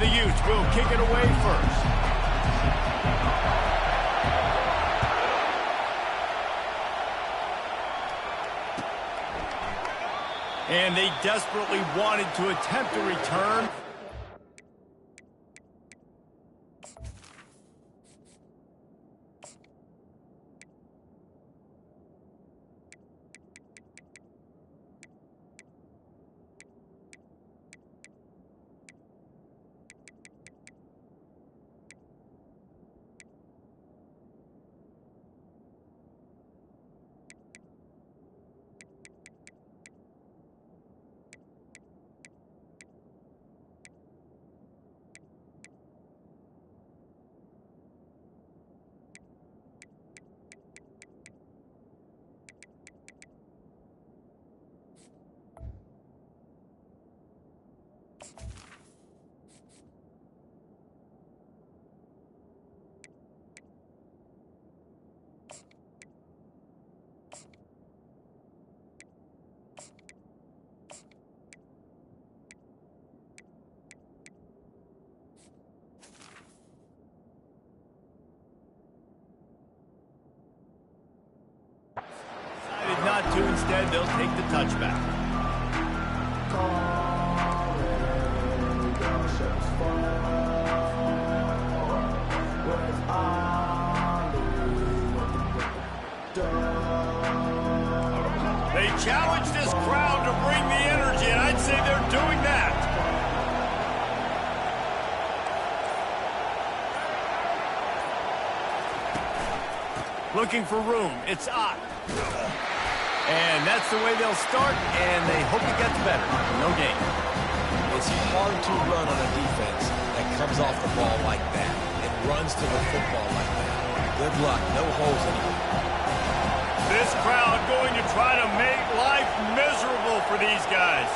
And the Utes will kick it away first. And they desperately wanted to attempt a return. Not to. Instead, they'll take the touchback. They challenge this crowd to bring the energy, and I'd say they're doing that. Looking for room. It's Ncaa. And that's the way they'll start, and they hope it gets better. No gain. It's hard to run on a defense that comes off the ball like that and runs to the football like that. Good luck. No holes anymore. This crowd going to try to make life miserable for these guys.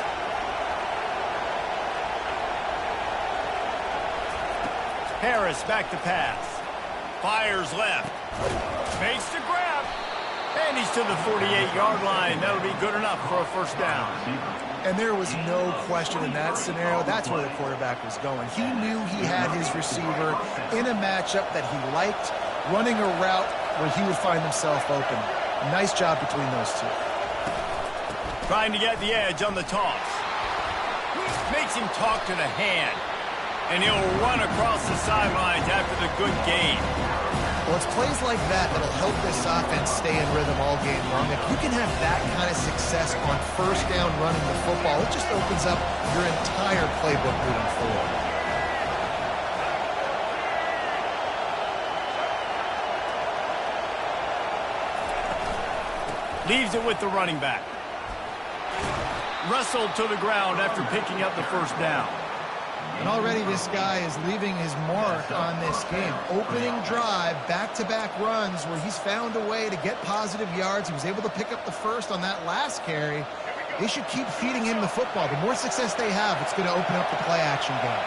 Harris back to pass. Fires left. Makes the grab. And he's to the 48-yard line. That'll be good enough for a first down. And there was no question in that scenario. That's where the quarterback was going. He knew he had his receiver in a matchup that he liked, running a route where he would find himself open. Nice job between those two. Trying to get the edge on the toss. Makes him talk to the hand. And he'll run across the sidelines after the good gain. Well, it's plays like that that'll help this offense stay in rhythm all game long. If you can have that kind of success on first down running the football, it just opens up your entire playbook moving forward. Leaves it with the running back. Wrestled to the ground after picking up the first down. And already this guy is leaving his mark on this game. Opening drive, back-to-back runs where he's found a way to get positive yards. He was able to pick up the first on that last carry. They should keep feeding him the football. The more success they have, it's going to open up the play-action game.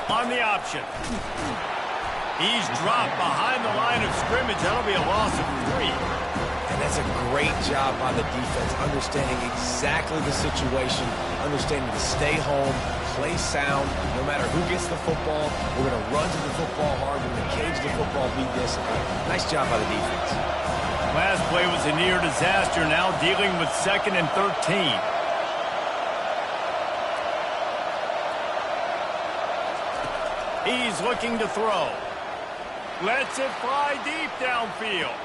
On the option. He's dropped behind the line of scrimmage. That'll be a loss of 3. And that's a great job by the defense, understanding exactly the situation, understanding to stay home, play sound. No matter who gets the football, we're going to run to the football hard. We're going to cage the football, be disciplined. Nice job by the defense. Last play was a near disaster. Now dealing with 2nd and 13. He's looking to throw. Lets it fly deep downfield.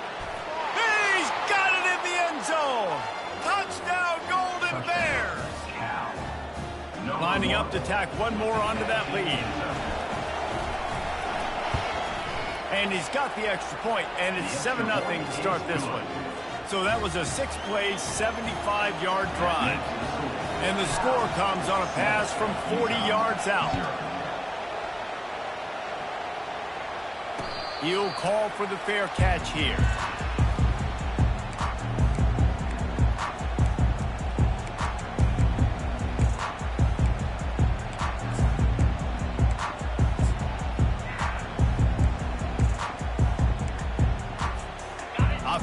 He's got it in the end zone. Touchdown, Golden Bears. Lining up to tack one more onto that lead. And he's got the extra point, and it's 7-0 to start this one. So that was a 6-play, 75-yard drive. And the score comes on a pass from 40 yards out. He'll call for the fair catch here.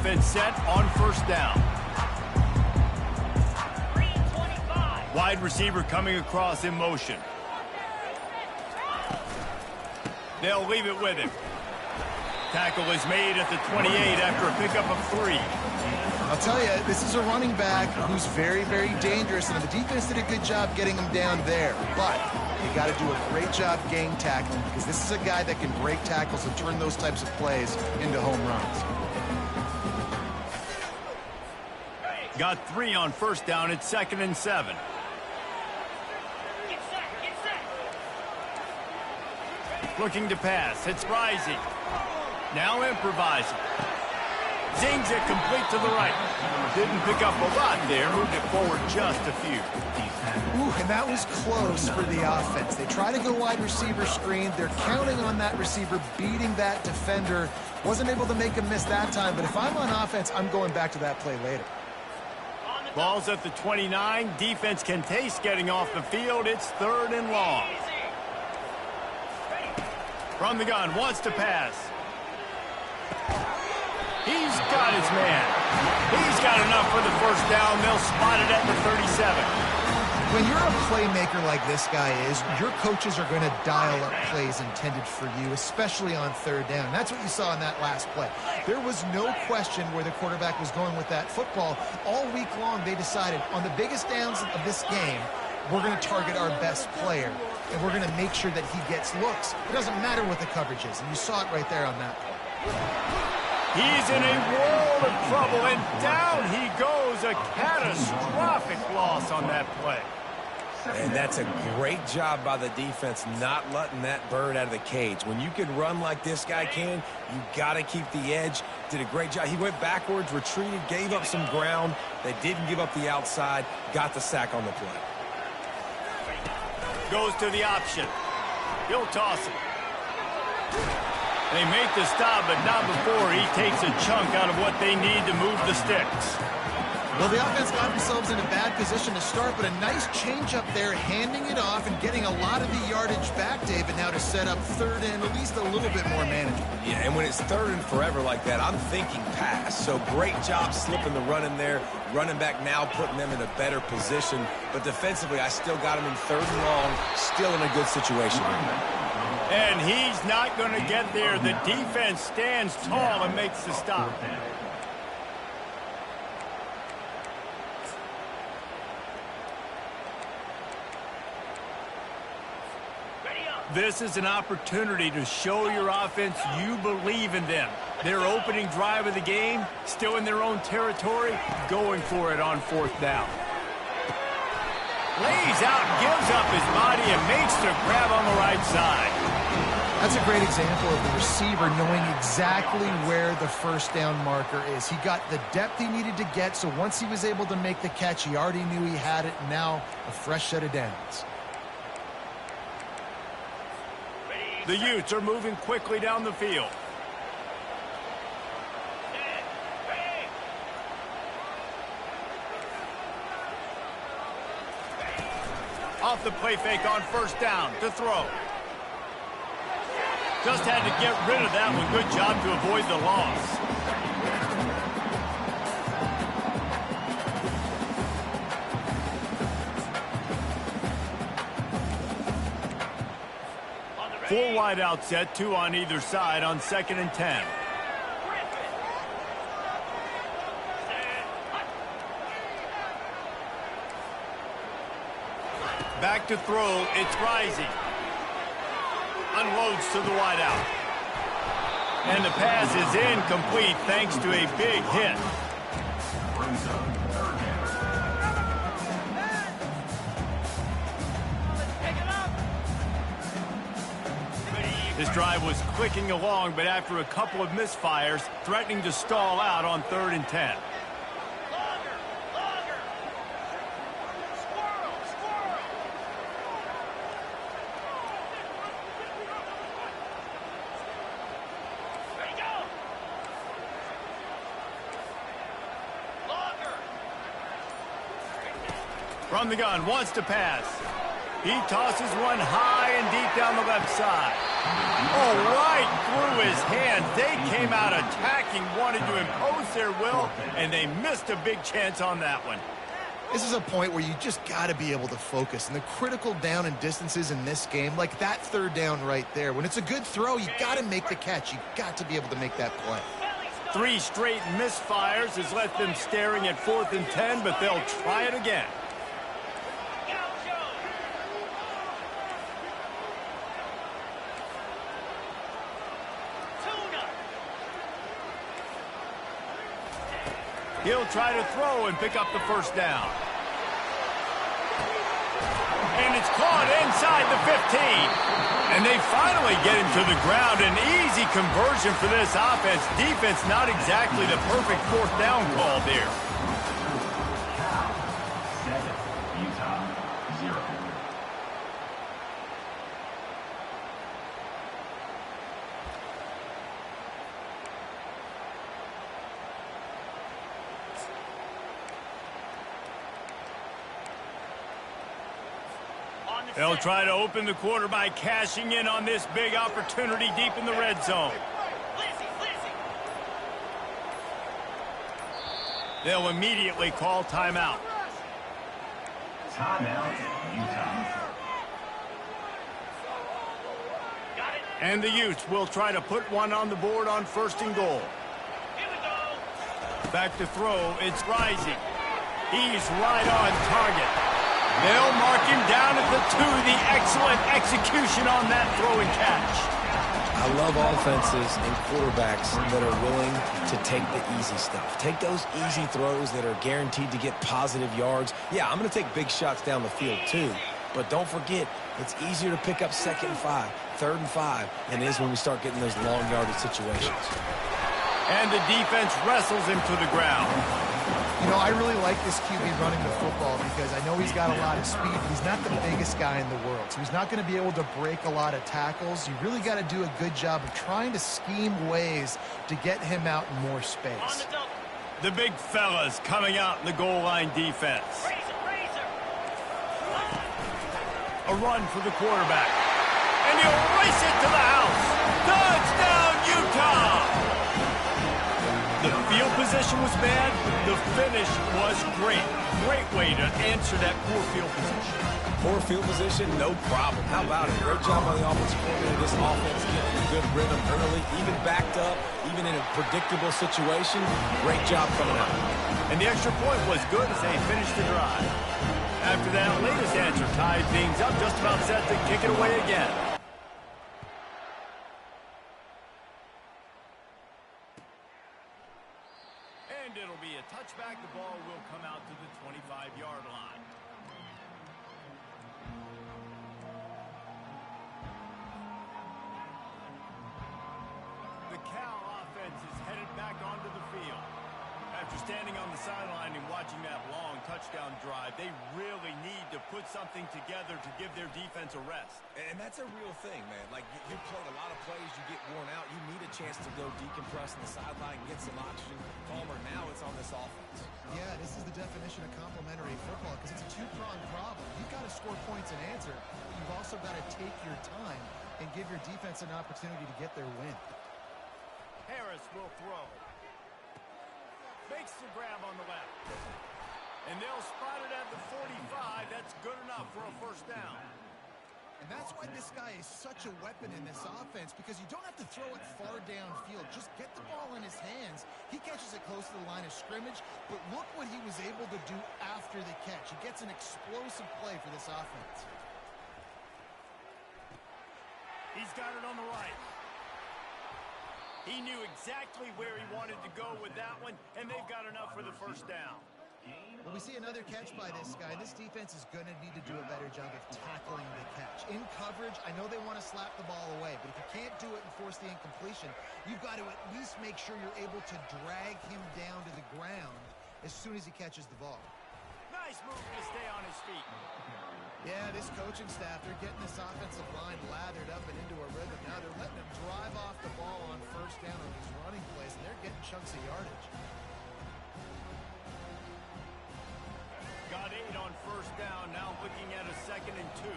offense set on first down. Wide receiver coming across in motion. They'll leave it with him. Tackle is made at the 28 after a pickup of 3. I'll tell you, this is a running back who's very, very dangerous, and the defense did a good job getting him down there. But you got to do a great job game tackling, because this is a guy that can break tackles and turn those types of plays into home runs. Got 3 on first down at 2nd and 7. Looking to pass. It's rising. Now improvising. Zings it complete to the right. Didn't pick up a lot there. Moved it forward just a few. Ooh, and that was close for the offense. They try to go wide receiver screen. They're counting on that receiver beating that defender. Wasn't able to make him miss that time, but if I'm on offense, I'm going back to that play later. Ball's at the 29. Defense can taste getting off the field. It's 3rd and long. From the gun, wants to pass. He's got his man. He's got enough for the first down. They'll spot it at the 37. When you're a playmaker like this guy is, your coaches are going to dial up plays intended for you, especially on 3rd down. And that's what you saw in that last play. There was no question where the quarterback was going with that football. All week long, they decided on the biggest downs of this game, we're going to target our best player, and we're going to make sure that he gets looks. It doesn't matter what the coverage is, and you saw it right there on that play. He's in a world of trouble, and down he goes. A catastrophic loss on that play. And that's a great job by the defense not letting that bird out of the cage. When you can run like this guy can, you got to keep the edge. Did a great job. He went backwards, retreated, gave up some ground. They didn't give up the outside, got the sack on the play. Goes to the option. He'll toss it. They make the stop, but not before he takes a chunk out of what they need to move the sticks. Well, the offense got themselves in a bad position to start, but a nice change up there, handing it off and getting a lot of the yardage back, David, now to set up 3rd and at least a little bit more manageable. Yeah, and when it's 3rd and forever like that, I'm thinking pass. So great job slipping the run in there. Running back now putting them in a better position. But defensively, I still got him in 3rd and long, still in a good situation. And he's not going to get there. The defense stands tall and makes the stop. This is an opportunity to show your offense you believe in them. Their opening drive of the game, still in their own territory, going for it on 4th down. Lays out, gives up his body, and makes the grab on the right side. That's a great example of the receiver knowing exactly where the first down marker is. He got the depth he needed to get, so once he was able to make the catch, he already knew he had it. Now a fresh set of downs. The Utes are moving quickly down the field. Off the play fake on first down to throw. Just had to get rid of that one. Good job to avoid the loss. Four wide out set, 2 on either side on 2nd and 10. Back to throw, it's rising. Unloads to the wide out. And the pass is incomplete thanks to a big hit. This drive was clicking along, but after a couple of misfires, threatening to stall out on 3rd and 10. From the gun, wants to pass. He tosses one high and deep down the left side. Oh, right through his hands. They came out attacking, wanted to impose their will, and they missed a big chance on that one. This is a point where you just got to be able to focus. And the critical down and distances in this game, like that third down right there, when it's a good throw, you got to make the catch. You got to be able to make that play. 3 straight misfires has left them staring at 4th and 10, but they'll try it again. He'll try to throw and pick up the first down. And it's caught inside the 15. And they finally get him to the ground. An easy conversion for this offense. Defense not exactly the perfect 4th down call there. They'll try to open the quarter by cashing in on this big opportunity deep in the red zone. They'll immediately call timeout. Timeout, Utah. And the Utes will try to put one on the board on 1st and goal. Back to throw, it's Rising. He's right on target. They'll mark him down at the 2. The excellent execution on that throw and catch. I love offenses and quarterbacks that are willing to take the easy stuff. Take those easy throws that are guaranteed to get positive yards. Yeah, I'm going to take big shots down the field too. But don't forget, it's easier to pick up 2nd and 5, 3rd and 5 than it is when we start getting those long yardage situations. And the defense wrestles him to the ground. You know, I really like this QB running the football because I know he's got a lot of speed, but he's not the biggest guy in the world. So he's not going to be able to break a lot of tackles. You really got to do a good job of trying to scheme ways to get him out in more space. The big fellas coming out in the goal line defense. A run for the quarterback. And he'll race it to the house. Touchdown, Utah! The field position was bad. The finish was great. Great way to answer that poor field position. Poor field position, no problem. How about it? Great job by the offensive coordinator. This offense getting a good rhythm early, even backed up, even in a predictable situation. Great job coming out. And the extra point was good as they finished the drive. After that latest answer tied things up, just about set to kick it away again. And it'll be a touchback. The ball will come out to the 25-yard line. The Cal offense is headed back onto the field. After standing on the sideline and watching that long touchdown drive, they really need to put something together to give their defense a rest. And that's a real thing, man. Like, you played a lot of plays, you get worn out. You need a chance to go decompress on the sideline and get some oxygen. Calmer. Now it's on this offense. Yeah, this is the definition of complementary football because it's a two-pronged problem. You've got to score points and answer, but you've also got to take your time and give your defense an opportunity to get their win. Harris will throw. Makes the grab on the left. And they'll spot it at the 45. That's good enough for a first down. And that's why this guy is such a weapon in this offense, because you don't have to throw it far downfield. Just get the ball in his hands. He catches it close to the line of scrimmage, but look what he was able to do after the catch. He gets an explosive play for this offense. He's got it on the right. He knew exactly where he wanted to go with that one, and they've got enough for the first down. Well, we see another catch by this guy. This defense is going to need to do a better job of tackling the catch. In coverage, I know they want to slap the ball away, but if you can't do it and force the incompletion, you've got to at least make sure you're able to drag him down to the ground as soon as he catches the ball. Nice move to stay on his feet. Yeah, this coaching staff, they're getting this offensive line lathered up and into a rhythm. Now they're letting him drive off the ball on first down on these running plays, and they're getting chunks of yardage. Got 8 on first down, now looking at a 2nd and 2.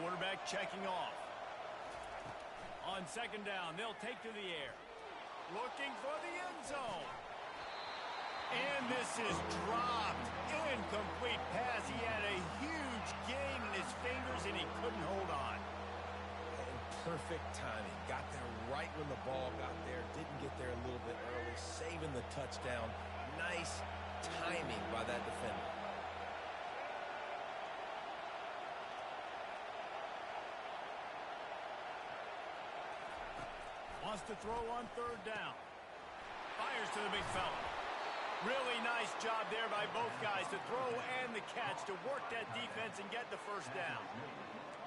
Quarterback checking off. On second down, they'll take to the air. Looking for the end zone. And this is dropped. Incomplete pass. He had a huge gain in his fingers, and he couldn't hold on. And perfect timing. Got there right when the ball got there. Didn't get there a little bit early. Saving the touchdown. Nice timing by that defender. Wants to throw on third down. Fires to the big fella. Really nice job there by both guys to throw and the catch to work that defense and get the first down.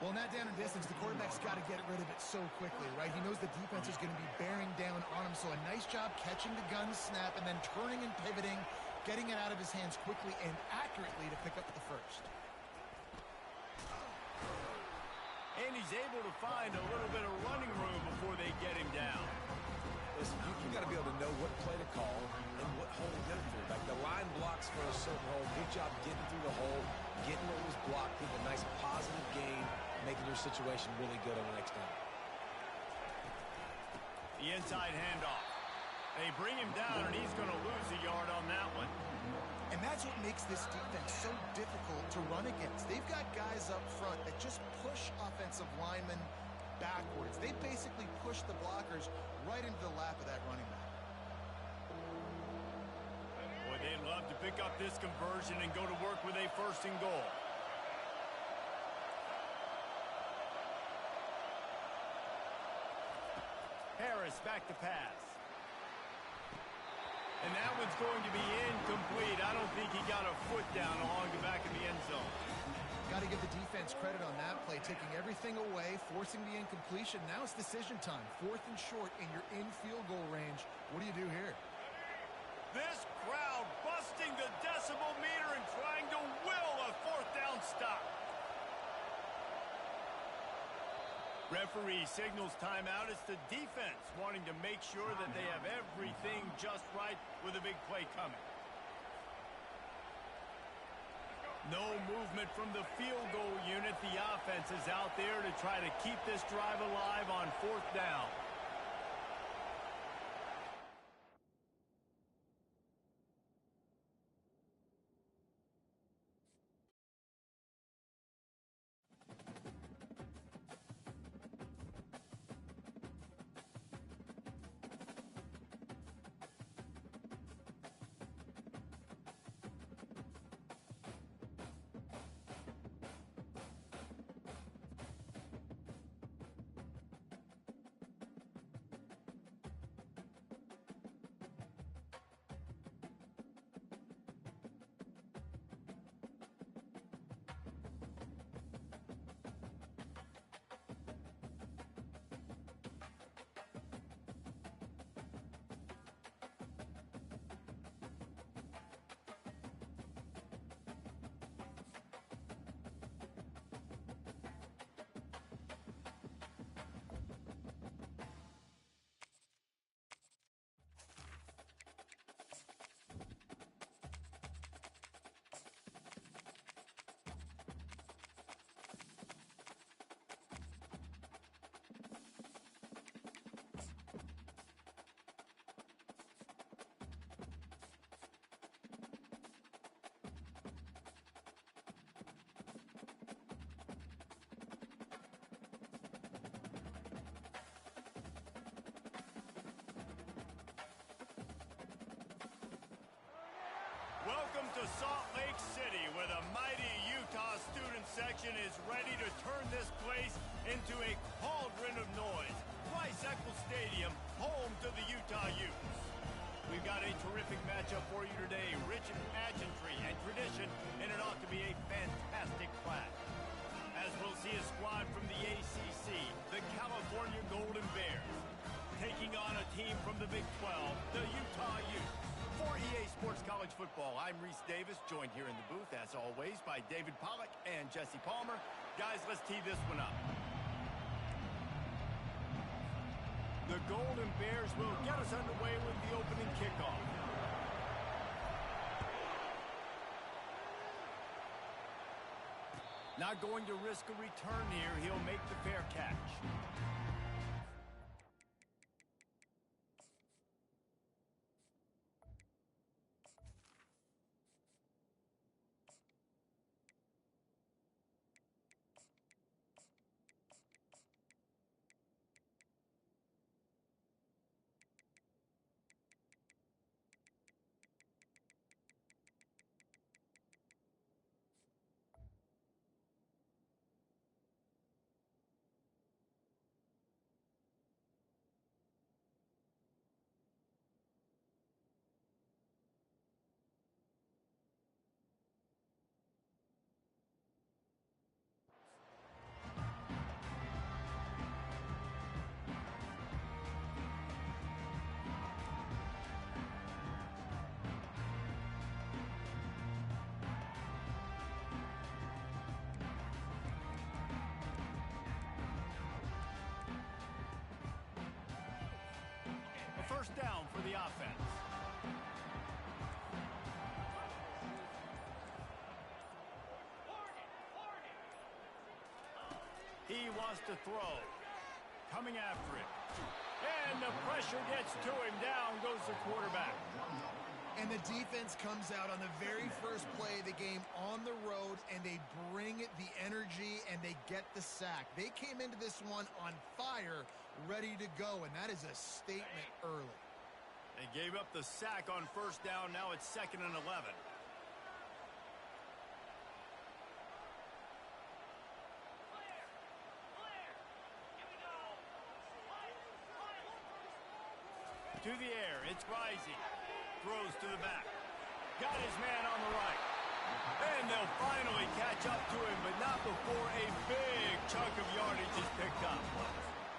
Well, in that down and distance, the quarterback's got to get rid of it so quickly, right? He knows the defense is going to be bearing down on him, so a nice job catching the gun snap and then turning and pivoting, getting it out of his hands quickly and accurately to pick up the first. And he's able to find a little bit of running room before they get him down. Listen, you got to be able to know what play to call and what hole to go through. Like the line blocks for a certain hole. Good job getting through the hole, getting what was blocked, getting a nice positive gain, making your situation really good on the next down. The inside handoff. They bring him down, and he's going to lose a yard on that one. And that's what makes this defense so difficult to run against. They've got guys up front that just push offensive linemen backwards. They basically push the blockers right into the lap of that running back. Boy, they'd love to pick up this conversion and go to work with a first and goal. Harris back to pass. And that one's going to be incomplete. I don't think he got a foot down along the back of the end zone. Got to give the defense credit on that play, taking everything away, forcing the incompletion. Now it's decision time. 4th and short, and you're in field goal range. What do you do here? This crowd busting the decibel meter and trying to will a 4th down stop. Referee signals timeout. It's the defense wanting to make sure that they have everything just right with a big play coming. No movement from the field goal unit. The offense is out there to try to keep this drive alive on 4th down. Welcome to Salt Lake City, where the mighty Utah student section is ready to turn this place into a cauldron of noise. Rice-Eccles Stadium, home to the Utah Utes. We've got a terrific matchup for you today, rich in pageantry and tradition, and it ought to be a fantastic clash. As we'll see a squad from the ACC, the California Golden Bears, taking on a team from the Big 12, the Utah Utes. For EA Sports College Football, I'm Reese Davis, joined here in the booth, as always, by David Pollack and Jesse Palmer. Guys, let's tee this one up. The Golden Bears will get us underway with the opening kickoff. Not going to risk a return here. He'll make the fair catch. First down for the offense. He wants to throw. Coming after it. And the pressure gets to him. Down goes the quarterback. And the defense comes out on the very first play of the game on the road, and they bring the energy, and they get the sack. They came into this one on fire, ready to go, and that is a statement early. They gave up the sack on first down. Now it's 2nd and 11. To the air, it's rising. Throws to the back. Got his man on the right. And they'll finally catch up to him, but not before a big chunk of yardage is picked up.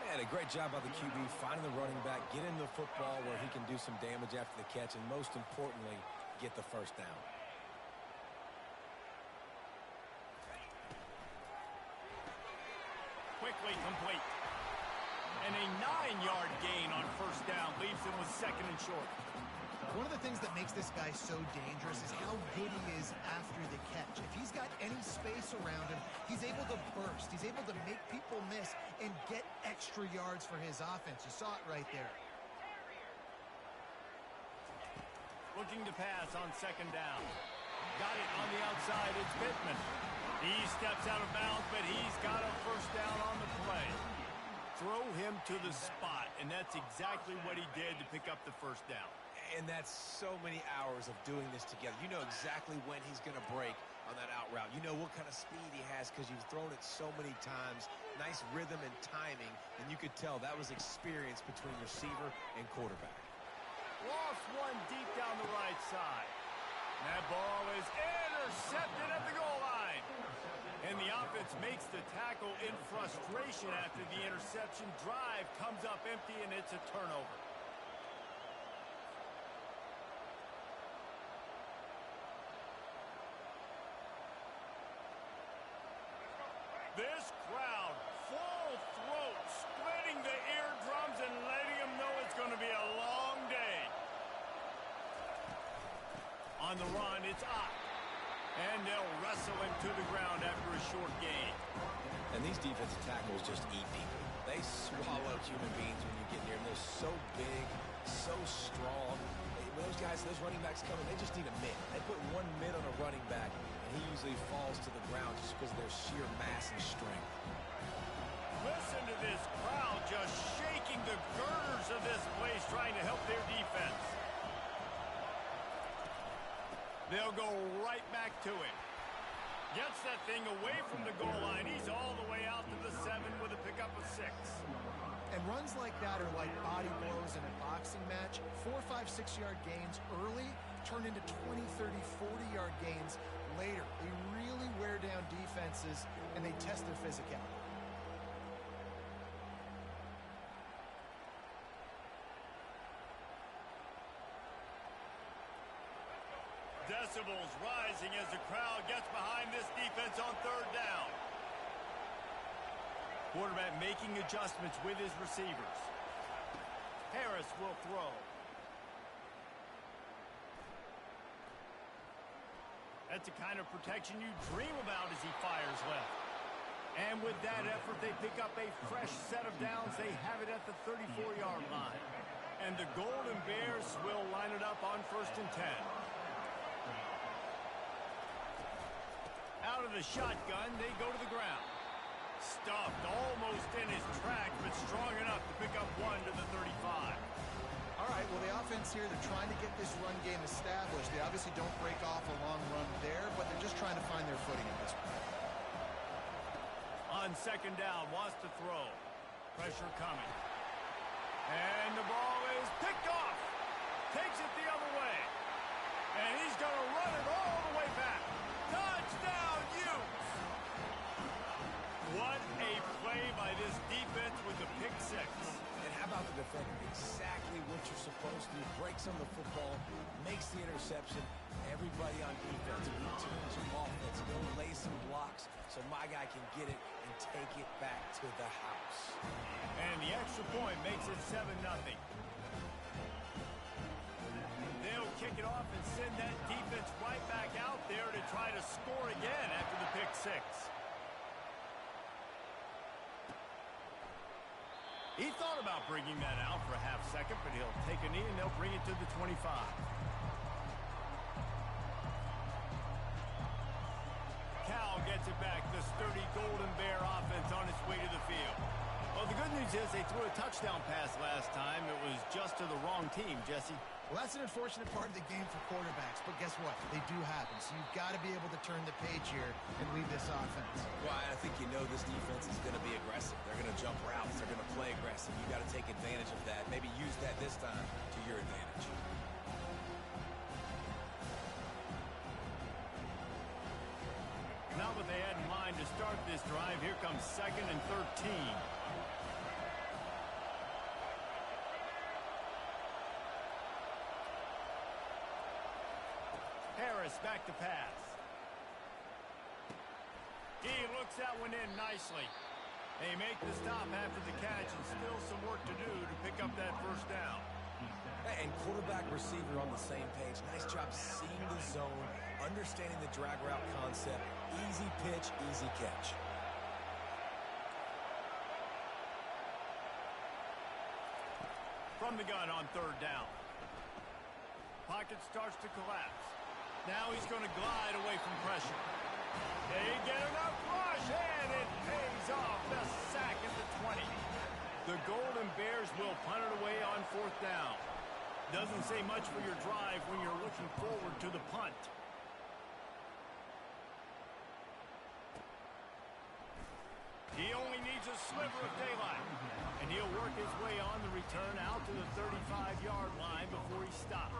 Man, a great job by the QB finding the running back, get him the football where he can do some damage after the catch, and most importantly, get the first down. Quickly complete. And a 9-yard gain on first down leaves him with 2nd and short. One of the things that makes this guy so dangerous is how good he is after the catch. If he's got any space around him, he's able to burst. He's able to make people miss and get extra yards for his offense. You saw it right there. Looking to pass on 2nd down. Got it on the outside. It's Pittman. He steps out of bounds, but he's got a first down on the play. Throw him to the spot, and that's exactly what he did to pick up the first down. And that's so many hours of doing this together. You know exactly when he's going to break on that out route. You know what kind of speed he has because you've thrown it so many times. Nice rhythm and timing, and you could tell that was experience between receiver and quarterback. Lost one deep down the right side. That ball is intercepted at the goal line. And the offense makes the tackle in frustration after the interception. Drive comes up empty, and it's a turnover. This crowd, full throat, splitting the eardrums and letting them know it's going to be a long day. On the run, it's Ncaa. And they'll wrestle him to the ground after a short gain. And these defensive tackles just eat people. They swallow human beings when you get near them. They're so big, so strong. When those guys, those running backs come in, they just need a mid. They put one mid on a running back, and he usually falls to the ground just because of their sheer mass and strength. Listen to this crowd just shaking the girders of this place, trying to help their defense. They'll go right back to him. Gets that thing away from the goal line. He's all the way out to the 7 with a pickup of 6. And runs like that are like body blows in a boxing match. 4, 5, 6-yard gains early turn into 20, 30, 40-yard gains later. They really wear down defenses, and they test their physicality. Decibels rising as the crowd gets behind this defense on 3rd down. Quarterback making adjustments with his receivers. Harris will throw. That's the kind of protection you dream about as he fires left. And with that effort, they pick up a fresh set of downs. They have it at the 34-yard line. And the Golden Bears will line it up on 1st and 10. Out of the shotgun, they go to the ground. Stuffed almost in his tracks, but strong enough to pick up one to the 35. All right, well, the offense here, they're trying to get this run game established. They obviously don't break off a long run there, but they're just trying to find their footing at this point. On 2nd down, wants to throw. Pressure coming. And the ball is picked off. Takes it the other way. And he's going to run it all the way back. Touchdown, Utes! What a play by this defense with the pick six. And how about the defender? Exactly what you're supposed to do. Breaks on the football, makes the interception. Everybody on defense returns to offense. Go lay some blocks so my guy can get it and take it back to the house. And the extra point makes it 7-0. They'll kick it off and send that defense right back out there to try to score again after the pick six. He thought about bringing that out for a half second, but he'll take a knee and they'll bring it to the 25. Cal gets it back. The sturdy Golden Bear offense on its way to the field. Well, the good news is they threw a touchdown pass last time. It was just to the wrong team, Jesse. Well, that's an unfortunate part of the game for quarterbacks, but guess what? They do happen, so you've got to be able to turn the page here and lead this offense. Well, I think you know this defense is going to be aggressive. They're going to jump routes. They're going to play aggressive. You've got to take advantage of that. Maybe use that this time to your advantage. Now that they had in mind to start this drive, here comes 2nd and 13. Harris back to pass. He looks that one in nicely. They make the stop after the catch and still some work to do to pick up that 1st down. And quarterback receiver on the same page. Nice job seeing the zone, understanding the drag route concept. Easy pitch, easy catch. From the gun on 3rd down. Pocket starts to collapse. Now he's going to glide away from pressure. They get enough rush, and it pays off. The sack at the 20. The Golden Bears will punt it away on 4th down. Doesn't say much for your drive when you're looking forward to the punt. He only needs a sliver of daylight, and he'll work his way on the return out to the 35-yard line before he stops.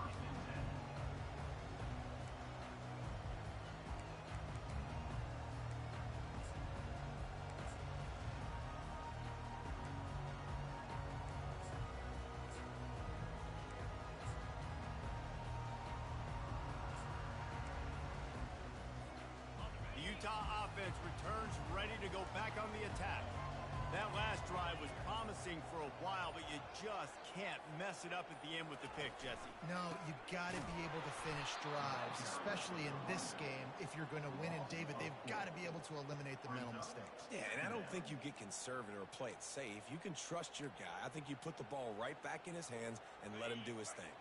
Utah offense returns ready to go back on the attack. That last drive was promising for a while, but you just can't mess it up at the end with the pick, Jesse. No, you got to be able to finish drives, especially in this game. If you're going to win, and David, they've got to be able to eliminate the mental mistakes. Yeah, and I don't think you get conservative or play it safe. You can trust your guy. I think you put the ball right back in his hands and let him do his thing.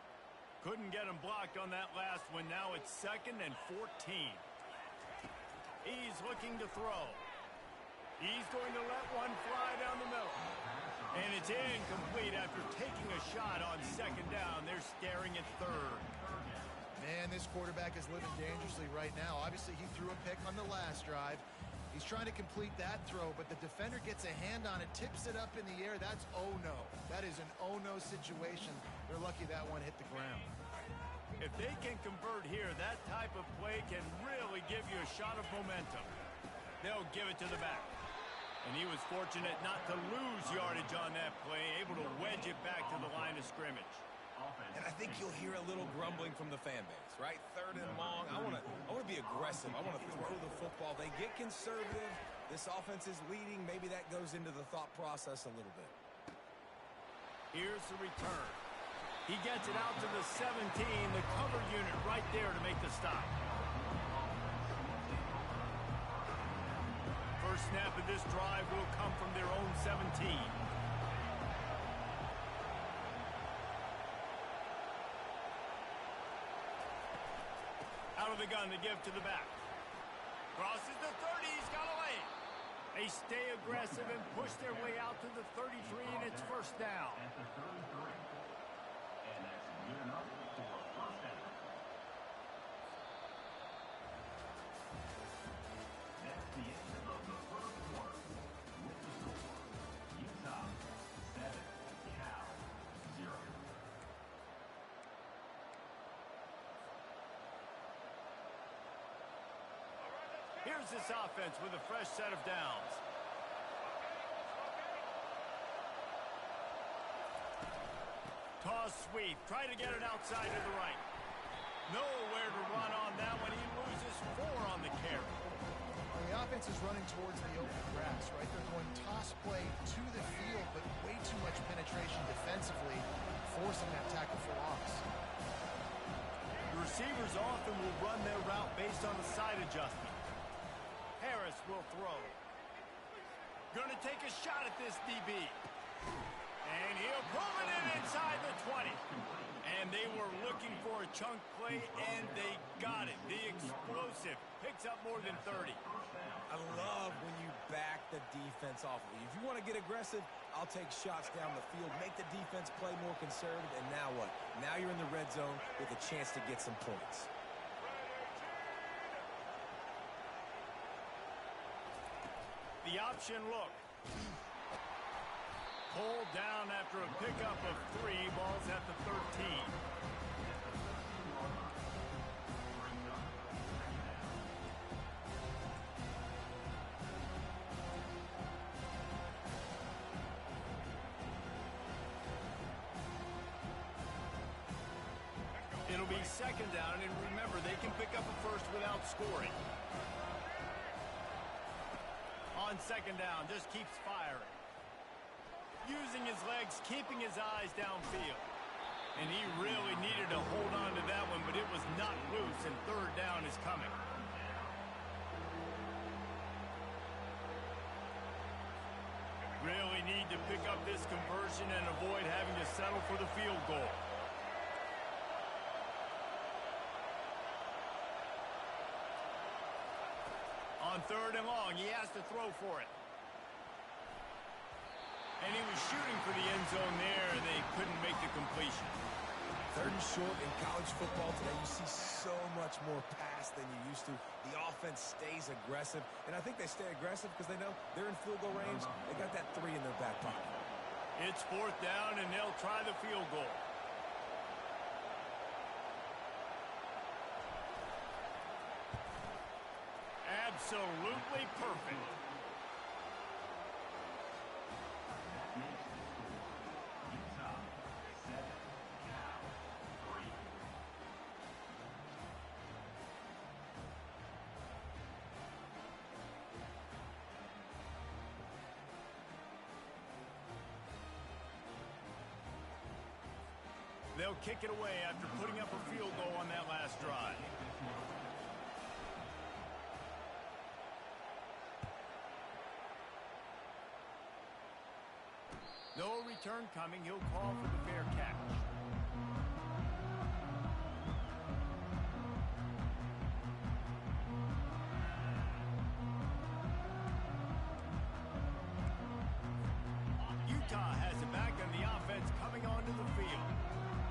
Couldn't get him blocked on that last one. Now it's 2nd and 14. He's looking to throw. He's going to let one fly down the middle. And it's incomplete after taking a shot on 2nd down. They're staring at 3rd. Man, this quarterback is living dangerously right now. Obviously, he threw a pick on the last drive. He's trying to complete that throw, but the defender gets a hand on it, tips it up in the air. That's oh-no. That is an oh-no situation. They're lucky that one hit the ground. If they can convert here, that type of play can really give you a shot of momentum. They'll give it to the back. And he was fortunate not to lose yardage on that play, able to wedge it back to the line of scrimmage. And I think you'll hear a little grumbling from the fan base, right? 3rd and long. I want to be aggressive. I want to throw the football. They get conservative. This offense is leading. Maybe that goes into the thought process a little bit. Here's the return. He gets it out to the 17, the cover unit right there to make the stop. First snap of this drive will come from their own 17. Out of the gun to give to the back. Crosses the 30, he's got away. They stay aggressive and push their way out to the 33, and it's first down. At the 33. And that's good enough for a first down. That's the end of the first quarter. With the score, Utah 7, Cal 0. Here's this offense with a fresh set of downs. Toss sweep. Try to get it outside to the right. Nowhere to run on that one. He loses 4 on the carry. Well, the offense is running towards the open grass, right? They're going toss play to the field, but way too much penetration defensively, forcing that tackle for loss. The receivers often will run their route based on the side adjustment. Harris will throw. Gonna take a shot at this DB. And he'll pull it in inside the 20. And they were looking for a chunk play, and they got it. The explosive picks up more than 30. I love when you back the defense off of you. If you want to get aggressive, I'll take shots down the field, make the defense play more conservative, and now what? Now you're in the red zone with a chance to get some points. The option look. Pulled down after a pickup of 3. Ball's at the 13. It'll be second down, and remember, they can pick up a first without scoring. On second down, just keeps firing. Using his legs, keeping his eyes downfield. And he really needed to hold on to that one, but it was not loose, and third down is coming. Really need to pick up this conversion and avoid having to settle for the field goal. On third and long, he has to throw for it. And he was shooting for the end zone there, and they couldn't make the completion. Third and short in college football today, you see so much more pass than you used to. The offense stays aggressive, and I think they stay aggressive because they know they're in field goal range. They got that 3 in their back pocket. It's fourth down, and they'll try the field goal. Absolutely perfect. Utah 7, Cal 3. They'll kick it away after putting up a field goal on that last drive. No return coming. He'll call for the fair catch. Utah has it back, and the offense coming onto the field.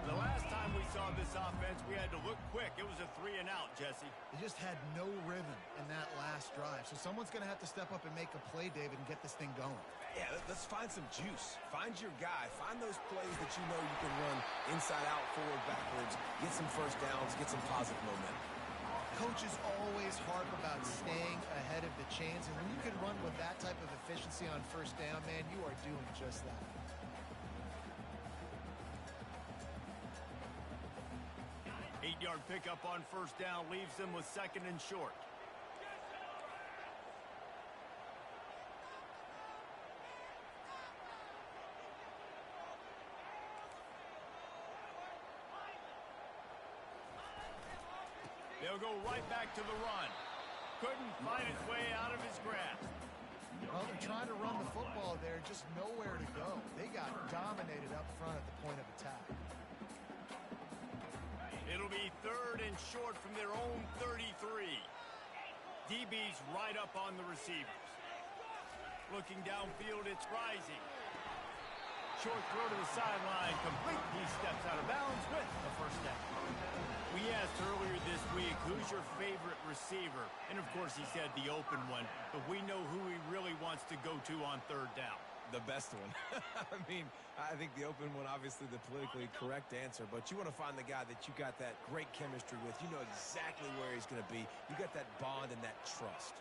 The last time we saw this offense, we had to look quick. It was a 3-and-out, Jesse. They just had no rhythm in that last drive. So someone's going to have to step up and make a play, David, and get this thing going. Yeah, let's find some juice. Find your guy. Find those plays that you know you can run inside out, forward, backwards, get some first downs, get some positive momentum. Coaches always harp about staying ahead of the chains, and when you can run with that type of efficiency on first down, man, you are doing just that. Eight-yard pickup on first down leaves them with second and short. They'll go right back to the run. Couldn't find his way out of his grasp. Well, they're trying to run the football there, just nowhere to go. They got dominated up front at the point of attack. It'll be 3rd and short from their own 33. DB's right up on the receivers. Looking downfield, it's Rising. Short throw to the sideline, complete. He steps out of bounds with the first down. We asked earlier this week, who's your favorite receiver? And of course he said the open one, but we know who he really wants to go to on 3rd down. The best one. I mean, I think the open one, obviously the politically correct answer, but you want to find the guy that you got that great chemistry with. You know exactly where he's going to be. You got that bond and that trust.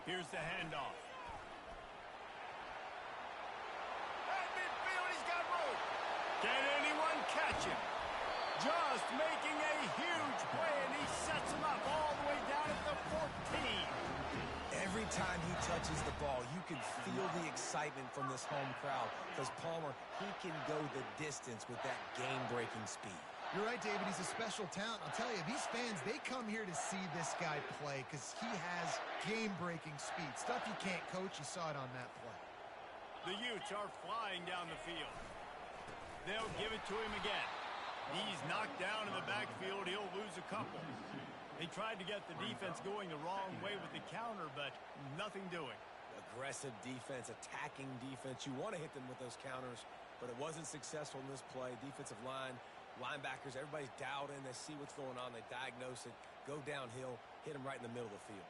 Here's the handoff. At midfield, he's got room. Can anyone catch him? Just making a huge play, and he sets him up all the way down at the 14. Every time he touches the ball, you can feel the excitement from this home crowd because Palmer, he can go the distance with that game-breaking speed. You're right, David. He's a special talent. I'll tell you, these fans, they come here to see this guy play because he has game-breaking speed. Stuff you can't coach. You saw it on that play. The Utes are flying down the field. They'll give it to him again. He's knocked down in the backfield. He'll lose a couple. They tried to get the defense going the wrong way with the counter, but nothing doing. Aggressive defense, attacking defense. You want to hit them with those counters, but it wasn't successful in this play. Defensive line, linebackers, everybody's dialed in. They see what's going on. They diagnose it, go downhill, hit them right in the middle of the field.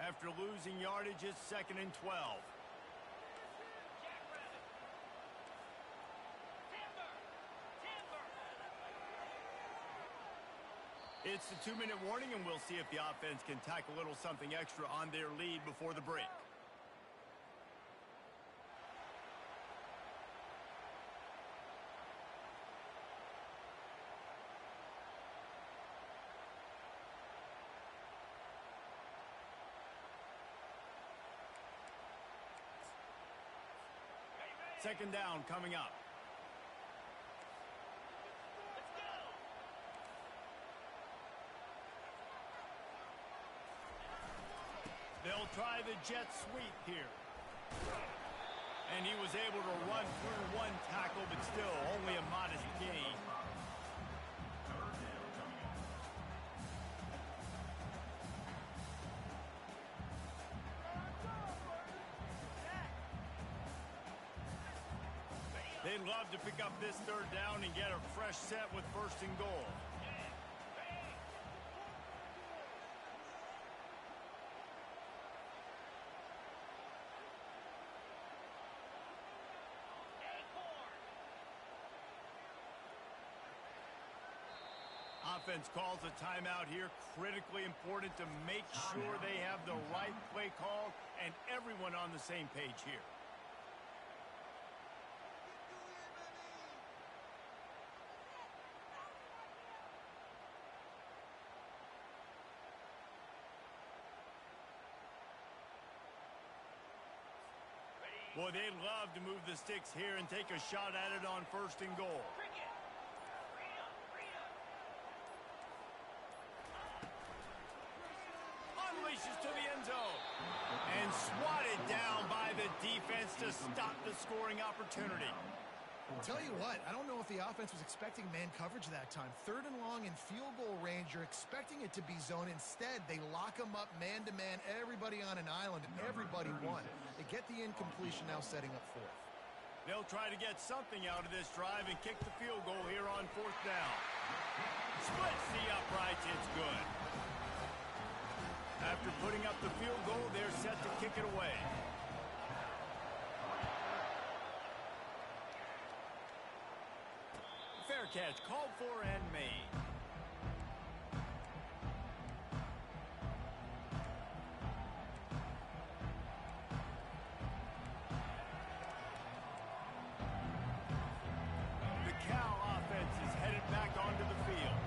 After losing yardage, it's 2nd and 12. It's the 2-minute warning, and we'll see if the offense can tack a little something extra on their lead before the break. Second down coming up. They'll try the jet sweep here. And he was able to run through one tackle, but still only a modest gain. They'd love to pick up this 3rd down and get a fresh set with 1st and goal. Offense calls a timeout here. Critically important to make sure they have the right play call and everyone on the same page here. Boy, they'd love to move the sticks here and take a shot at it on 1st and goal. Unleashes to the end zone. And swatted down by the defense to stop the scoring opportunity. I'll tell you what, I don't know if the offense was expecting man coverage that time. 3rd and long in field goal range, you're expecting it to be zone. Instead, they lock them up man-to-man, everybody on an island, and everybody won. They get the incompletion now setting up 4th. They'll try to get something out of this drive and kick the field goal here on 4th down. Splits the uprights, it's good. After putting up the field goal, they're set to kick it away. Fair catch, called for and made. The Ncaa offense is headed back onto the field.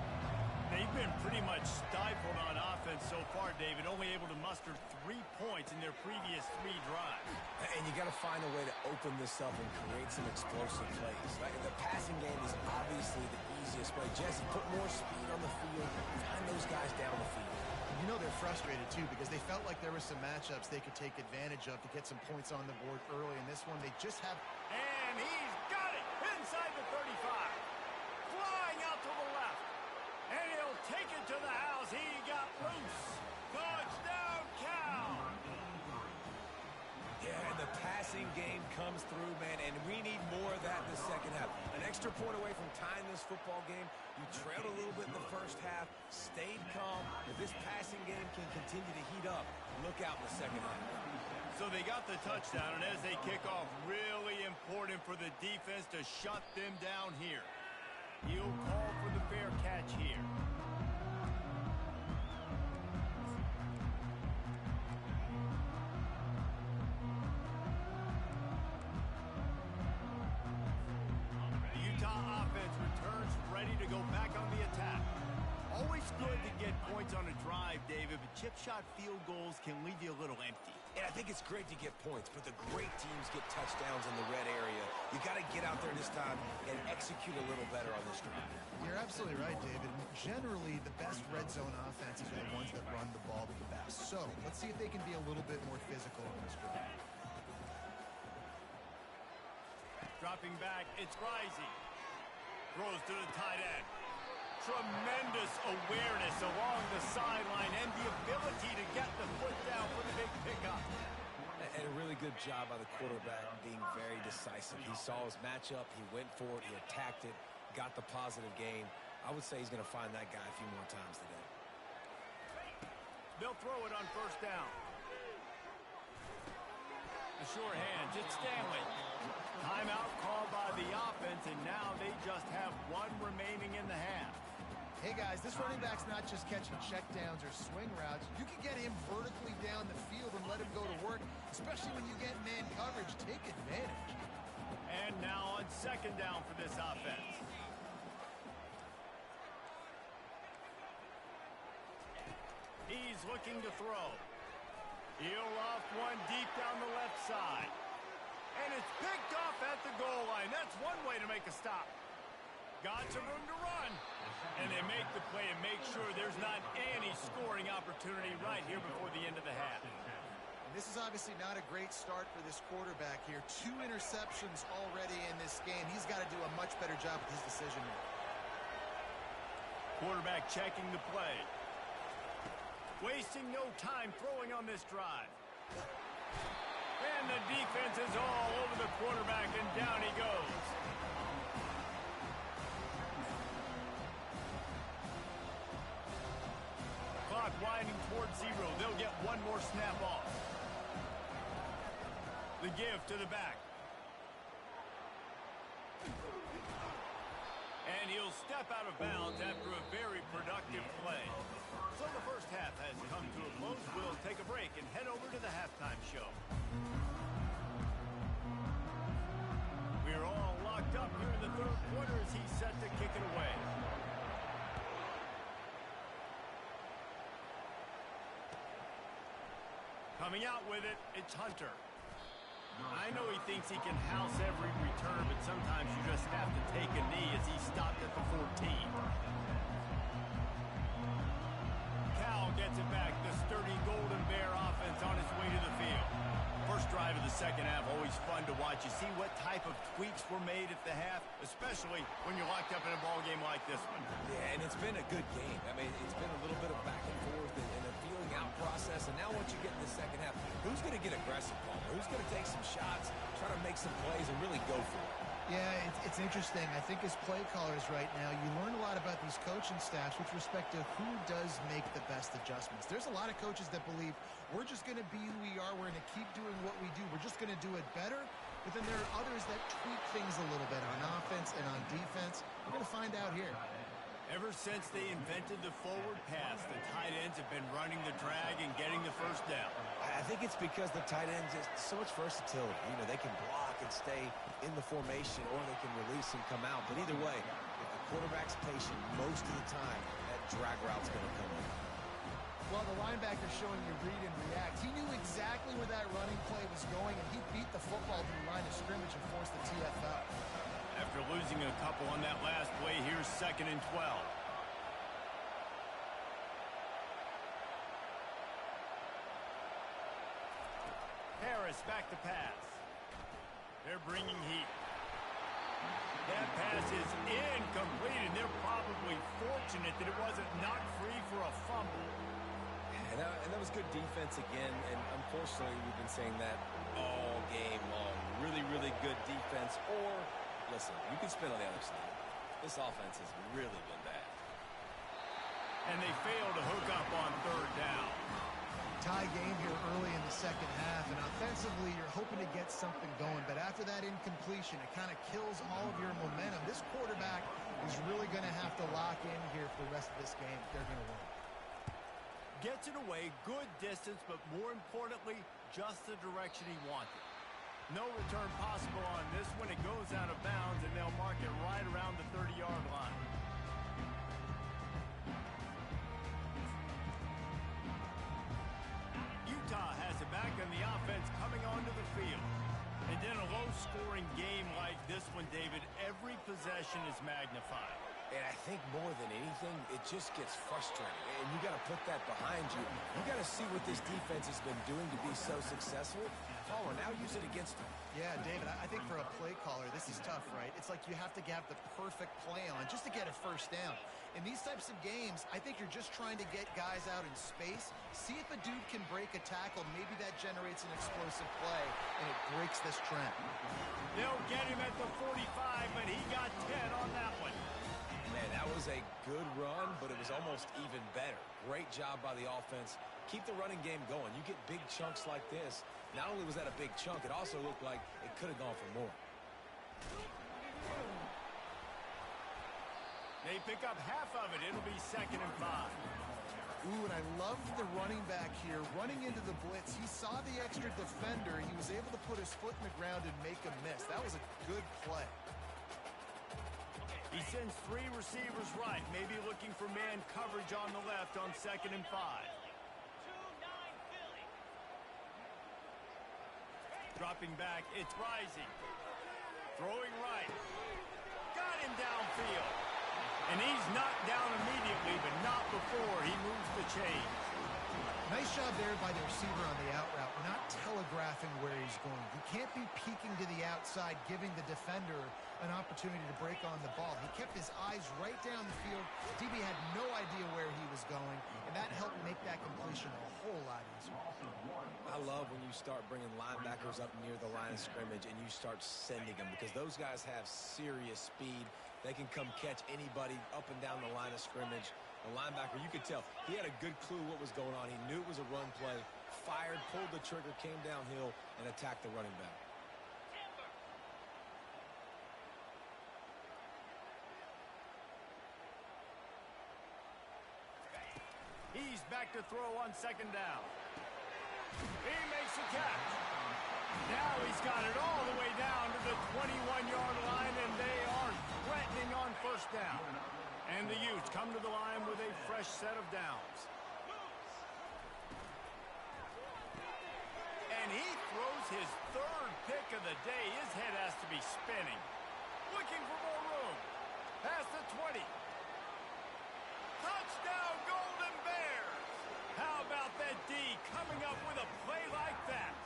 They've been pretty much stifled on offense offense so far, David, only able to muster 3 points in their previous 3 drives. And you got to find a way to open this up and create some explosive plays. Like, the passing game is obviously the easiest way. Jesse, put more speed on the field, find those guys down the field. You know they're frustrated, too, because they felt like there were some matchups they could take advantage of to get some points on the board early. In this one, they just have... And he's got it inside the 35. Flying out to the left. And he'll take it to the house. He got loose. Touchdown, Cal. Yeah, and the passing game comes through, man, and we need more of that in the second half. An extra point away from tying this football game. You trailed a little bit in the first half, stayed calm. If this passing game can continue to heat up, look out in the second half. So they got the touchdown, and as they kick off, really important for the defense to shut them down here. He'll call for the fair catch here. Ready to go back on the attack. Always good to get points on a drive, David, but chip shot field goals can leave you a little empty. And I think it's great to get points, but the great teams get touchdowns in the red area. You got to get out there this time and execute a little better on this drive. You're absolutely right, David. Generally, the best red zone offenses are the ones that run the ball the best. So let's see if they can be a little bit more physical on this drive. Dropping back, it's Rising. Throws to the tight end. Tremendous awareness along the sideline and the ability to get the foot down for the big pickup. And a really good job by the quarterback being very decisive. He saw his matchup, he went for it, he attacked it, got the positive gain. I would say he's going to find that guy a few more times today. They'll throw it on first down. The sure hand, it's Stanley. Timeout called by the offense, and now they just have 1 remaining in the half. Hey, guys, this running back's not just catching checkdowns or swing routes. You can get him vertically down the field and let him go to work, especially when you get man coverage. Take advantage. And now on second down for this offense. He's looking to throw. He'll loft one deep down the left side. And it's picked off at the goal line. That's one way to make a stop. Got some room to run. And they make the play and make sure there's not any scoring opportunity right here before the end of the half. And this is obviously not a great start for this quarterback here. 2 interceptions already in this game. He's got to do a much better job with his decision making. Quarterback checking the play. Wasting no time throwing on this drive. And the defense is all over the quarterback, and down he goes. Clock winding towards 0. They'll get 1 more snap off. The give to the back. And he'll step out of bounds after a very productive play. So the first half has come to a close. We'll take a break and head over to the halftime show. We're all locked up here in the third quarter as he's set to kick it away. Coming out with it, it's Hunter. I know he thinks he can house every return, but sometimes you just have to take a knee as he stopped at the 14. Cal gets it back. The sturdy Golden Bear offense on its way to the field. First drive of the second half, always fun to watch. You see what type of tweaks were made at the half, especially when you're locked up in a ball game like this one. Yeah, and it's been a good game. I mean, it's been a little bit of back and forth and a feeling out process. And now once you get in the second half, who's going to get aggressive, Palmer? Who's going to take some shots, try to make some plays, and really go for it? Yeah, it's interesting. I think as play callers right now, you learn a lot about these coaching staffs with respect to who does make the best adjustments. There's a lot of coaches that believe we're just going to be who we are. We're going to keep doing what we do. We're just going to do it better. But then there are others that tweak things a little bit on offense and on defense. We're going to find out here. Ever since they invented the forward pass, the tight ends have been running the drag and getting the first down. I think it's because the tight ends is so much versatility. You know, they can block and stay in the formation, or they can release and come out. But either way, if the quarterback's patient, most of the time, that drag route's going to come in. Well, the linebacker's showing you read and react. He knew exactly where that running play was going, and he beat the football to the line of scrimmage and forced the TFL. After losing a couple on that last play, here's 2nd and 12. Harris back to pass. They're bringing heat. That pass is incomplete, and they're probably fortunate that it wasn't knocked free for a fumble. And that was good defense again, and unfortunately we've been saying that all game long. Really, really good defense, or, listen, you can spin on the other side. This offense has really been bad. And they fail to hook up on 3rd down. Tie game here early in the second half, and offensively you're hoping to get something going, but after that incompletion, it kind of kills all of your momentum. This quarterback is really going to have to lock in here for the rest of this game if they're going to win. Gets it away, good distance, but more importantly, just the direction he wanted. No return possible on this when it goes out of bounds, and they'll mark it right around the 30-yard line. Ncaa has it back, and the offense coming onto the field. And in a low-scoring game like this one, David, every possession is magnified. And I think more than anything, it just gets frustrating. And you got to put that behind you. You got to see what this defense has been doing to be so successful. Caller, now use it against them. Yeah, David, I think for a play caller, this is tough, right? It's like you have to have the perfect play on just to get a first down. In these types of games, I think you're just trying to get guys out in space, see if a dude can break a tackle. Maybe that generates an explosive play, and it breaks this trend. They'll get him at the 45, but he got 10 on that one. Man, that was a good run, but it was almost even better. Great job by the offense. Keep the running game going. You get big chunks like this. Not only was that a big chunk, it also looked like it could have gone for more. They pick up half of it. It'll be 2nd and 5. Ooh, and I love the running back here. Running into the blitz, he saw the extra defender. He was able to put his foot in the ground and make a miss. That was a good play. He sends 3 receivers right, maybe looking for man coverage on the left on 2nd and 5. Dropping back, it's Rising. Throwing right. Got him downfield. And he's knocked down immediately, but not before he moves the chains. Nice job there by the receiver on the out route, not telegraphing where he's going. You can't be peeking to the outside, giving the defender an opportunity to break on the ball. He kept his eyes right down the field. DB had no idea where he was going, and that helped make that completion a whole lot easier. I love when you start bringing linebackers up near the line of scrimmage and you start sending them, because those guys have serious speed. They can come catch anybody up and down the line of scrimmage. The linebacker, you could tell, he had a good clue what was going on. He knew it was a run play, fired, pulled the trigger, came downhill, and attacked the running back. He's back to throw on 2nd down. He makes a catch. Now he's got it all the way down to the 21-yard line, and they are threatening on 1st down. And the Utes come to the line with a fresh set of downs. And he throws his 3rd pick of the day. His head has to be spinning. Looking for more room. Past the 20. Touchdown, Golden Bears! How about that D coming up with a play like that?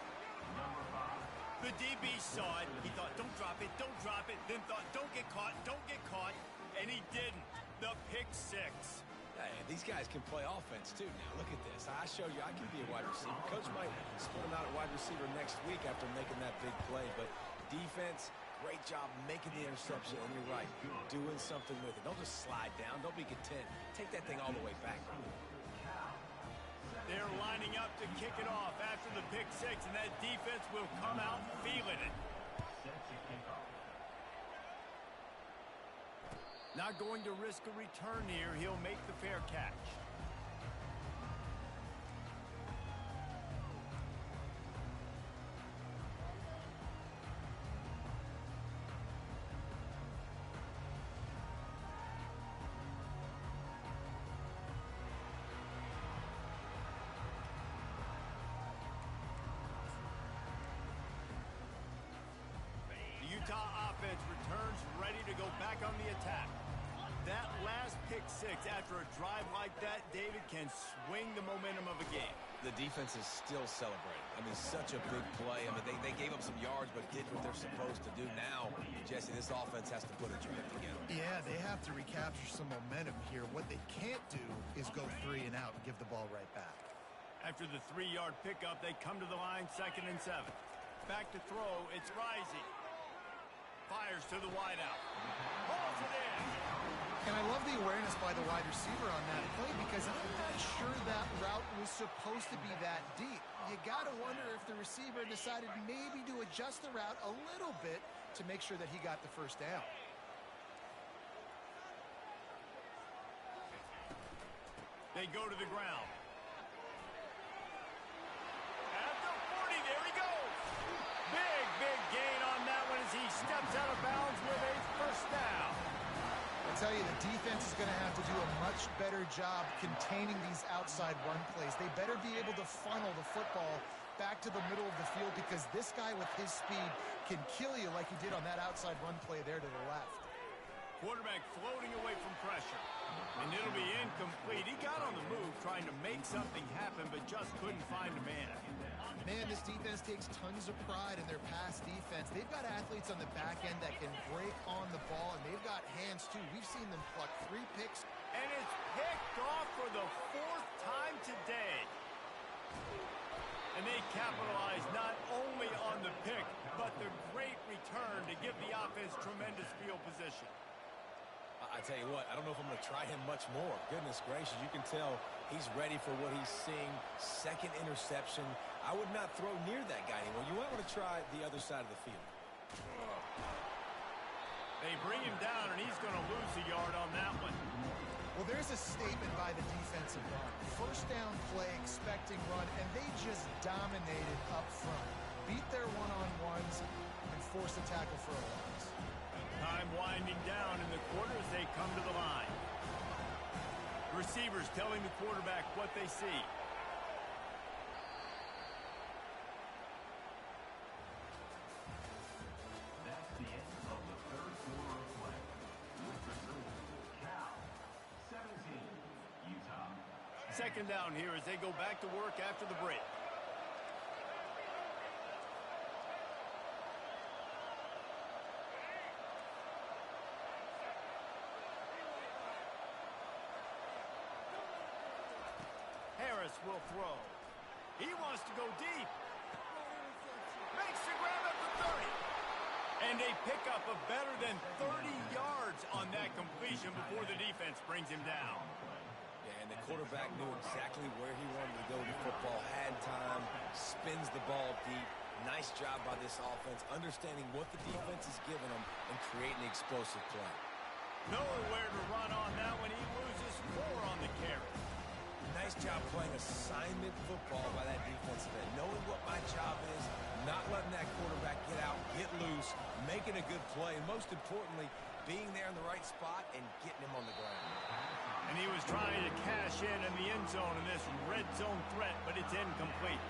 The DB saw it. He thought, don't drop it, then thought, don't get caught, and he didn't. The pick 6. Hey, these guys can play offense, too. Now, look at this. I show you I can be a wide receiver. Coach might split him out at wide receiver next week after making that big play, but defense, great job making the interception, and you're right, doing something with it. Don't just slide down. Don't be content. Take that thing all the way back. They're lining up to kick it off after the pick 6, and that defense will come out feeling it. Not going to risk a return here. He'll make the fair catch. defense returns ready to go back on the attack. That last pick six after a drive like that, David, can swing the momentum of a game. The defense is still celebrating. I mean, such a big play. I mean, they gave up some yards but did what they're supposed to do. Now, Jesse, this offense has to put it together. Yeah, they have to recapture some momentum here. What they can't do is go 3 and out and give the ball right back. After the 3-yard pickup, they come to the line, 2nd and 7. Back to throw, it's Rising. Fires to the wideout. Hauls it in. And I love the awareness by the wide receiver on that play because I'm not sure that route was supposed to be that deep. You got to wonder if the receiver decided maybe to adjust the route a little bit to make sure that he got the first down. They go to the ground. At the 40, there he goes. Big gain on that one as he steps out of bounds with a first down. I tell you, the defense is going to have to do a much better job containing these outside run plays. They better be able to funnel the football back to the middle of the field because this guy with his speed can kill you like he did on that outside run play there to the left. Quarterback floating away from pressure. And it'll be incomplete. He got on the move trying to make something happen, but just couldn't find a man. Man, this defense takes tons of pride in their pass defense. They've got athletes on the back end that can break on the ball, and they've got hands, too. We've seen them pluck 3 picks. And it's picked off for the 4th time today. And they capitalize not only on the pick, but the great return to give the offense tremendous field position. I tell you what, I don't know if I'm going to try him much more. Goodness gracious, you can tell he's ready for what he's seeing. 2nd interception. I would not throw near that guy anymore. You might want to try the other side of the field. They bring him down, and he's going to lose a yard on that one. Well, there's a statement by the defensive line. First down play, expecting run, and they just dominated up front. Beat their one-on-ones and forced a tackle for a loss. Time winding down in the quarter as they come to the line. Receivers telling the quarterback what they see. That's the end of the 3rd quarter of play. With the score, Cal 17, Utah 10. 2nd down here as they go back to work after the break. Harris will throw. He wants to go deep. Makes the grab at the 30. And a pickup of better than 30 yards on that completion before the defense brings him down. Yeah, and the quarterback knew exactly where he wanted to go with the football, had time, spins the ball deep. Nice job by this offense, understanding what the defense is giving them and creating the explosive play. Nowhere to run on that one. He loses 4 on the carry. Nice job playing assignment football by that defensive end. Knowing what my job is, not letting that quarterback get out, get loose, making a good play, and most importantly, being there in the right spot and getting him on the ground. And he was trying to cash in the end zone in this red zone threat, but it's incomplete.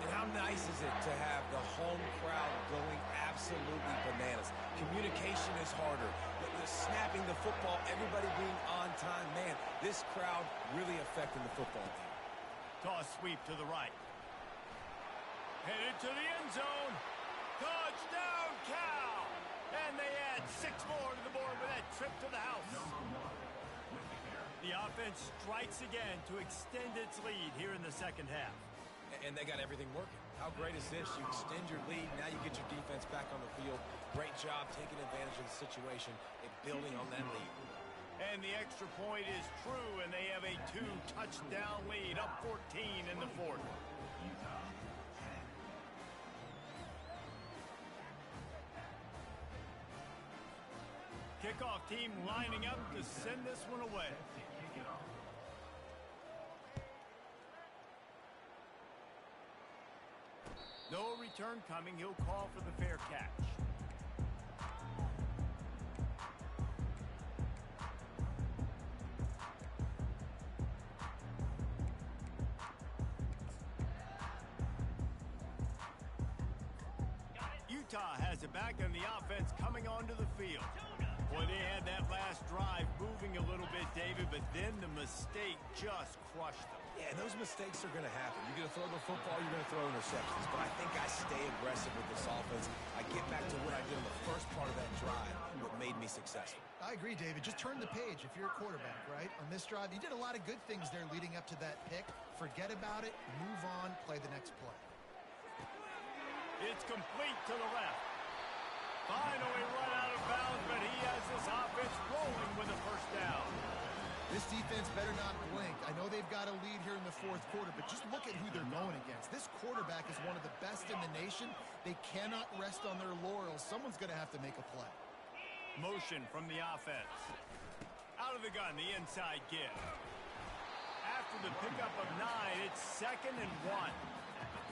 And how nice is it to have the home crowd going absolutely bananas? Communication is harder. The snapping the football, everybody being on time. Man, this crowd really affecting the football team. Toss sweep to the right. Headed to the end zone. Touchdown, Cal! And they add 6 more to the board with that trip to the house. The offense strikes again to extend its lead here in the 2nd half. And they got everything working. How great is this? You extend your lead. Now you get your defense back on the field. Great job taking advantage of the situation and building on that lead. And the extra point is true, and they have a 2-touchdown lead, up 14 in the 4th. Utah 10. Kickoff team lining up to send this one away. Set to kick it off. No return coming. He'll call for the fair catch. Utah has it back, and the offense coming onto the field. Boy, they had that last drive moving a little bit, David, but then the mistake just crushed them. Yeah, and those mistakes are going to happen. You're going to throw the football, you're going to throw interceptions. But I think I stay aggressive with this offense. I get back to what I did in the first part of that drive, what made me successful. I agree, David. Just turn the page if you're a quarterback, right? On this drive, you did a lot of good things there leading up to that pick. Forget about it, move on, play the next play. It's complete to the left. Finally run out of bounds, but he has this offense rolling with a first down. This defense better not blink. I know they've got a lead here in the fourth quarter, but just look at who they're going against. This quarterback is one of the best in the nation. They cannot rest on their laurels. Someone's going to have to make a play. Motion from the offense. Out of the gun, the inside give. After the pickup of 9, it's 2nd and 1.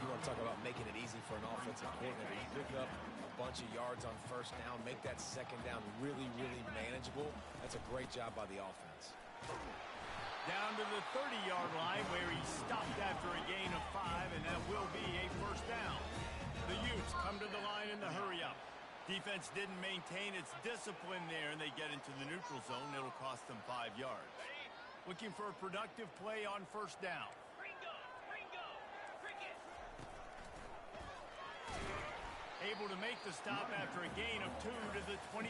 You want to talk about making it easy for an offensive coordinator. You pick up a bunch of yards on first down, make that second down really, really manageable. That's a great job by the offense. Down to the 30-yard line where he stopped after a gain of 5, and that will be a first down. The Utes come to the line in the hurry-up. Defense didn't maintain its discipline there, and they get into the neutral zone. It'll cost them 5 yards. Looking for a productive play on first down. Able to make the stop after a gain of 2 to the 22.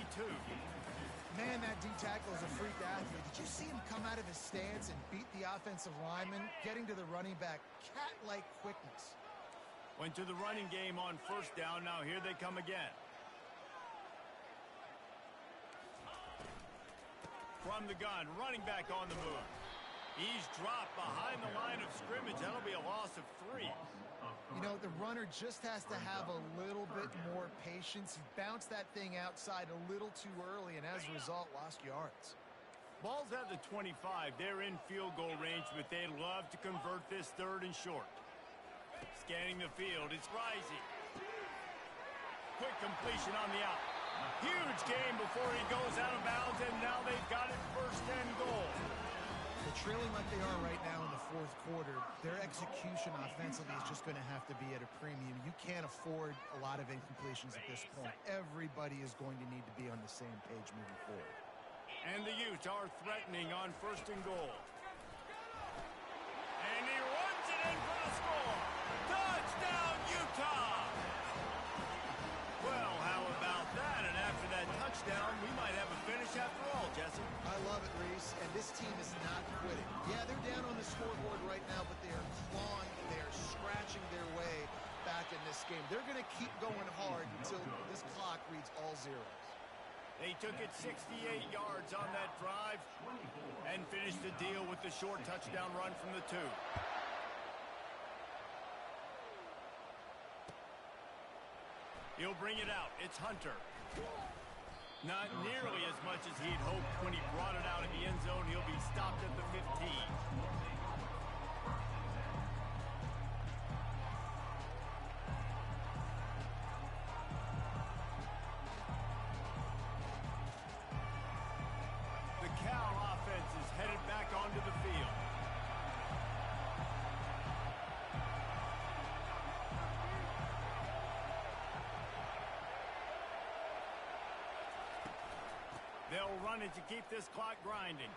Man, that D tackle is a freak athlete. Did you see him come out of his stance and beat the offensive lineman, getting to the running back? Cat-like quickness. Went to the running game on first down. Now here they come again. From the gun, running back on the move. He's dropped behind the line of scrimmage. That'll be a loss of 3. You know, the runner just has to have a little bit more patience. He bounced that thing outside a little too early, and as a result, lost yards. Ball's at the 25. They're in field goal range, but they'd love to convert this 3rd and short. Scanning the field, it's rising. Quick completion on the out. Huge game before he goes out of bounds, and now they've got it 1st and goal. They're trailing like they are right now in the fourth quarter. Their execution offensively is just going to have to be at a premium. You can't afford a lot of incompletions at this point. Everybody is going to need to be on the same page moving forward. And the Utes are threatening on 1st and goal. And he runs it in for the score. Touchdown, Utah! Well, how about that? And after that touchdown, we might have a finish after all, Jesse. I love it, Reese, and this team is not quitting. Yeah, they're down on the scoreboard right now, but they are clawing, they are scratching their way back in this game. They're going to keep going hard until this clock reads all zeros. They took it 68 yards on that drive and finished the deal with the short touchdown run from the 2. He'll bring it out. It's Hunter. Not nearly as much as he'd hoped when he brought it out of the end zone. He'll be stopped at the 15. The Cal offense is headed back onto the field. They'll run it to keep this clock grinding.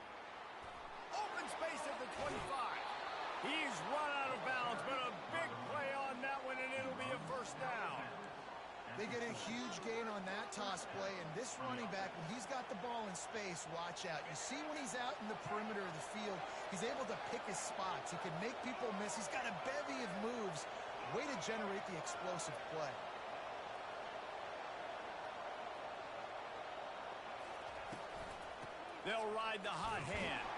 Open space at the 25. He's run out of bounds, but a big play on that one, and it'll be a first down. They get a huge gain on that toss play, and this running back, when he's got the ball in space, watch out. You see when he's out in the perimeter of the field, he's able to pick his spots. He can make people miss. He's got a bevy of moves. Way to generate the explosive play. They'll ride the hot hand.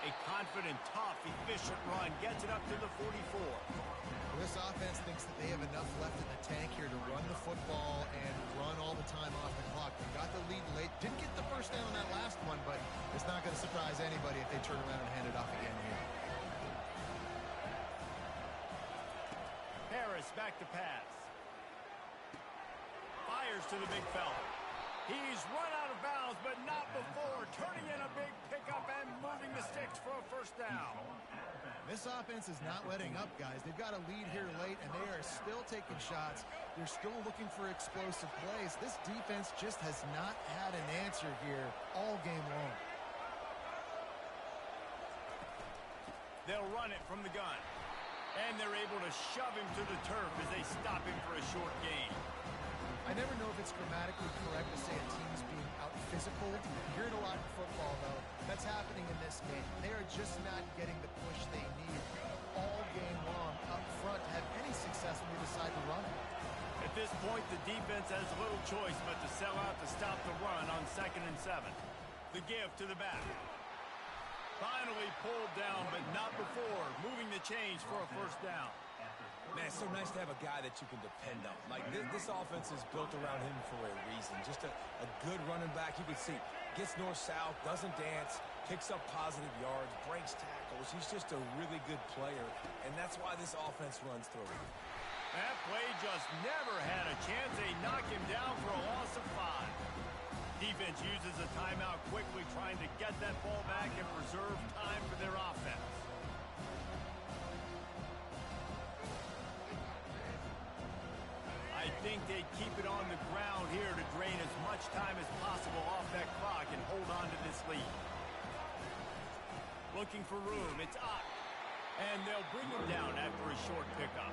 A confident, tough, efficient run gets it up to the 44. Well, this offense thinks that they have enough left in the tank here to run the football and run all the time off the clock. They got the lead late. Didn't get the first down on that last one, but it's not going to surprise anybody if they turn around and hand it off again here. Harris back to pass. Fires to the big fella. He's run out of bounds, but not before turning in a big pickup and moving the sticks for a first down. This offense is not letting up, guys. They've got a lead here late, and they are still taking shots. They're still looking for explosive plays. This defense just has not had an answer here all game long. They'll run it from the gun. And they're able to shove him to the turf as they stop him for a short gain. I never know if it's grammatically correct to say a team is being out-physical. You hear it a lot in football, though. That's happening in this game. They are just not getting the push they need all game long up front to have any success when they decide to run it. At this point, the defense has little choice but to sell out to stop the run on 2nd and 7. The give to the back. Finally pulled down, but not before moving the chains for a first down. Man, it's so nice to have a guy that you can depend on. Like, this offense is built around him for a reason. Just a good running back. You can see, gets north-south, doesn't dance, picks up positive yards, breaks tackles. He's just a really good player, and that's why this offense runs through him. That play just never had a chance. They knock him down for a loss of 5. Defense uses a timeout quickly, trying to get that ball back and preserve time for their offense. I think they'd keep it on the ground here to drain as much time as possible off that clock and hold on to this lead. Looking for room, it's up. And they'll bring him down after a short pickup.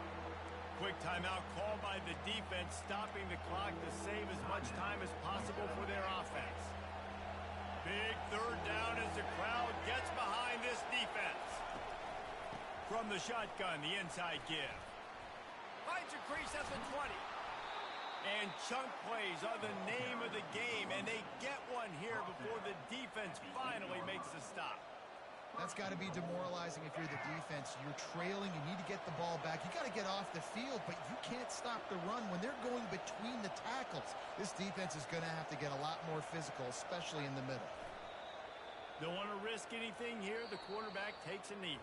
Quick timeout called by the defense, stopping the clock to save as much time as possible for their offense. Big third down as the crowd gets behind this defense. From the shotgun, the inside give. Finds a crease at the 20. And chunk plays are the name of the game, and they get one here before the defense finally makes the stop. That's got to be demoralizing if you're the defense. You're trailing, you need to get the ball back. You got to get off the field, but you can't stop the run when they're going between the tackles. This defense is going to have to get a lot more physical, especially in the middle. Don't want to risk anything here. The quarterback takes a knee.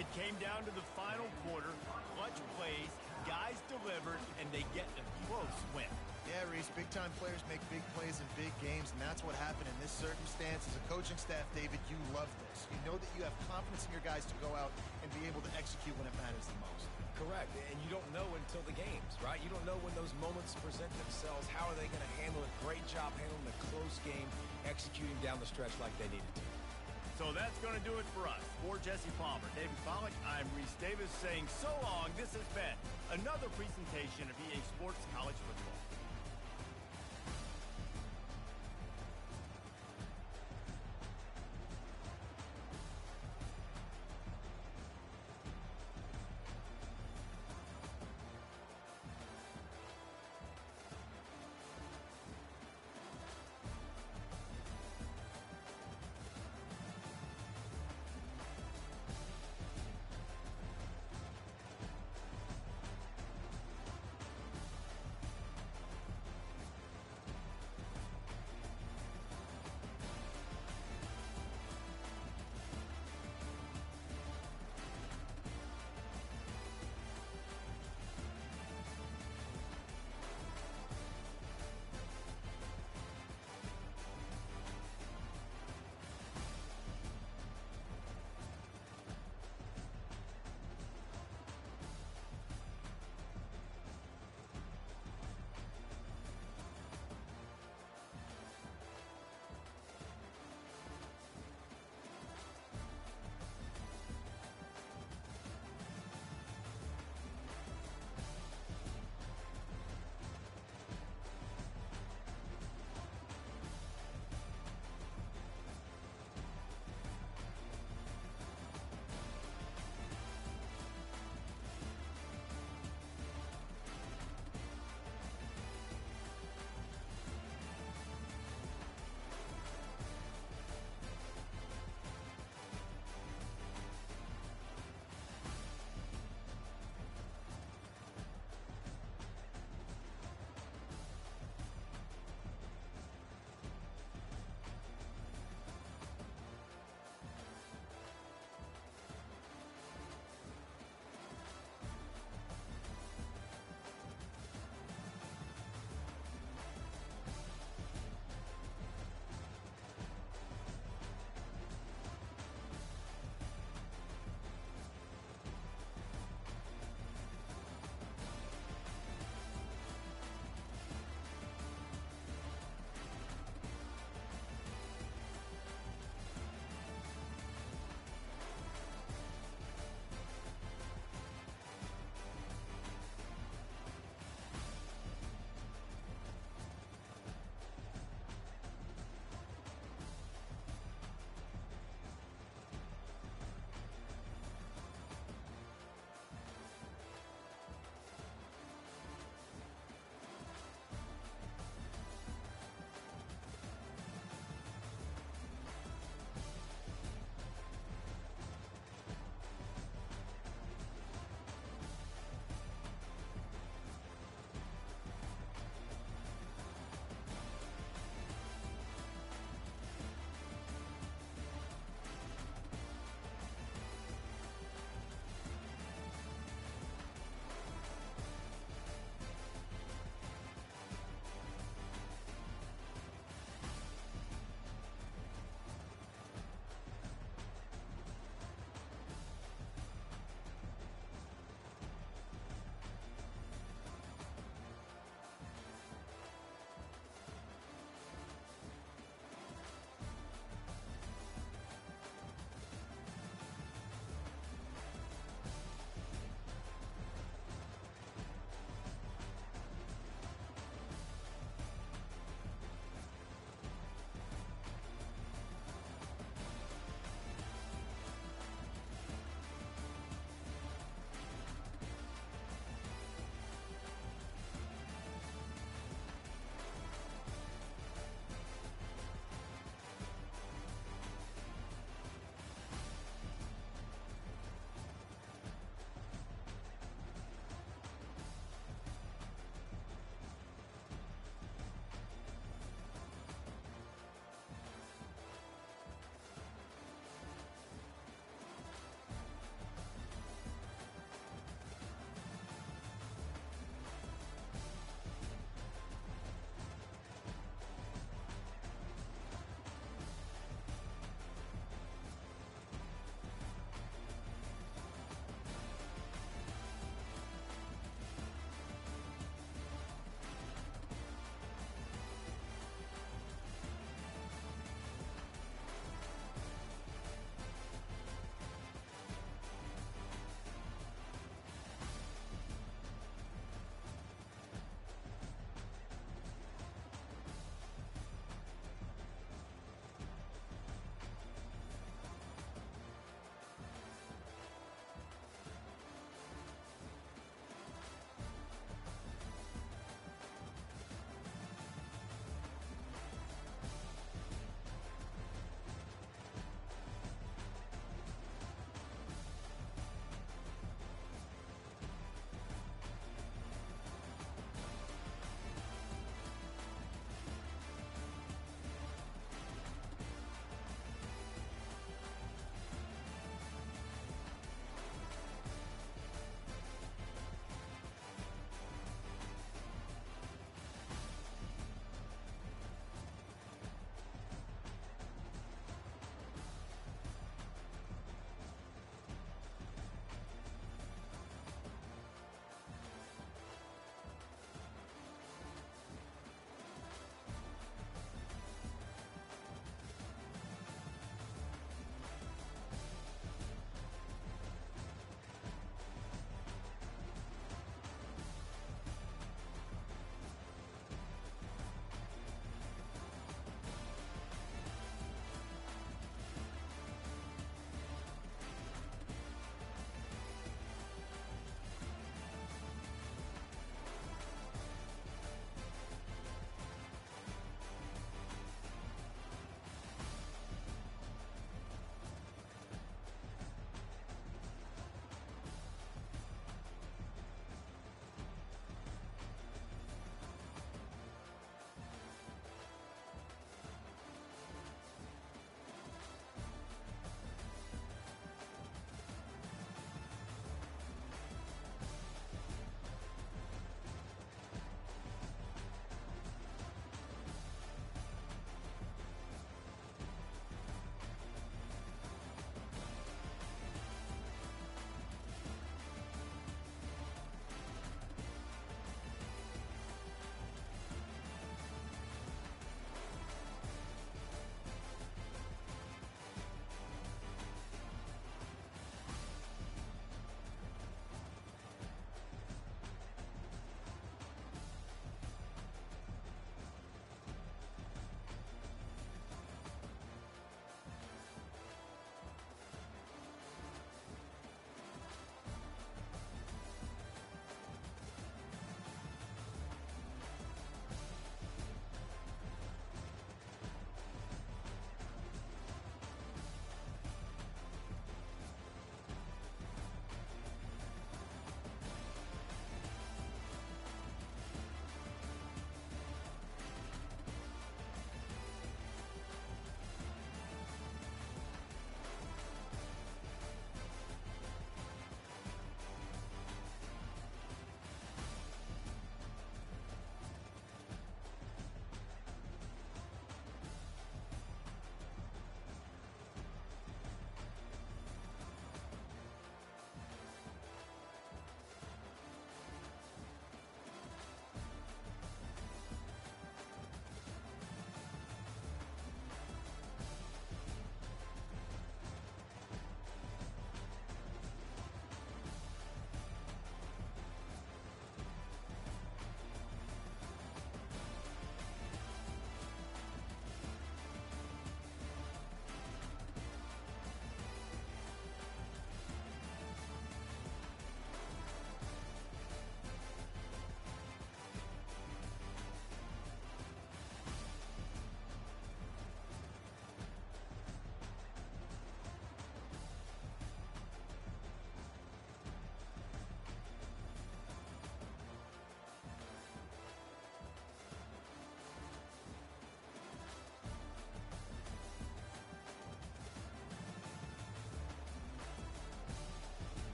It came down to the final quarter. Clutch plays, guys delivered, and they get a close win. Yeah, Reese, big-time players make big plays in big games, and that's what happened in this circumstance. As a coaching staff, David, you love this. You know that you have confidence in your guys to go out and be able to execute when it matters the most. Correct, and you don't know until the games, right? You don't know when those moments present themselves. How are they going to handle it? Great job handling a close game, executing down the stretch like they needed to. So that's going to do it for us. For Jesse Palmer, David Pollack, I'm Reese Davis saying so long. This has been another presentation of EA Sports College Football.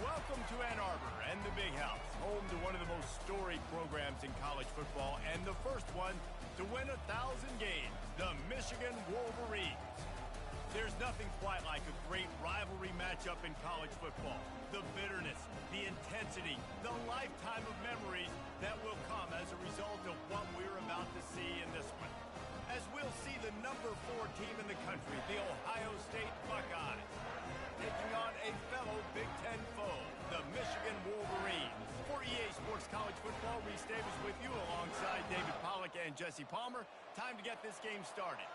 Welcome to Ann Arbor and the Big House, home to one of the most storied programs in college football and the first one to win 1,000 games, the Michigan Wolverines. There's nothing quite like a great rivalry matchup in college football. The bitterness, the intensity, the lifetime of memories that will come as a result of what we're about to see in this one. As we'll see the number 4 team in the country, the Ohio State Buckeyes, taking on a fellow Big Ten foe, the Michigan Wolverines. For EA Sports College Football, Reese Davis with you alongside David Pollack and Jesse Palmer. Time to get this game started.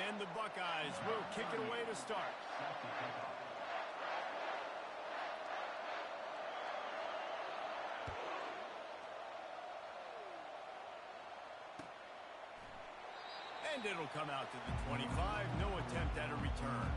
And the Buckeyes will kick it away to start. And it'll come out to the 25. No attempt at a return.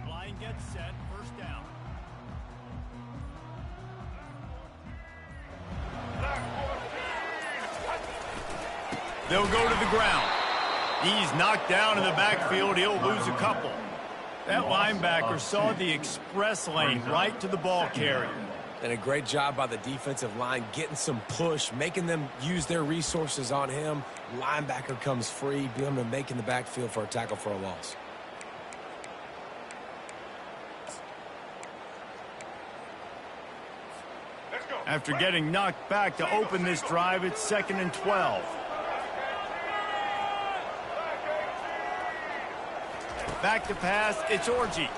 Line gets set, first down. They'll go to the ground. He's knocked down in the backfield. He'll lose a couple. That linebacker saw the express lane right to the ball carrier. And a great job by the defensive line getting some push, making them use their resources on him. Linebacker comes free, being able to make in the backfield for a tackle for a loss. After getting knocked back to open this drive, it's 2nd and 12. Back to pass, it's Orji.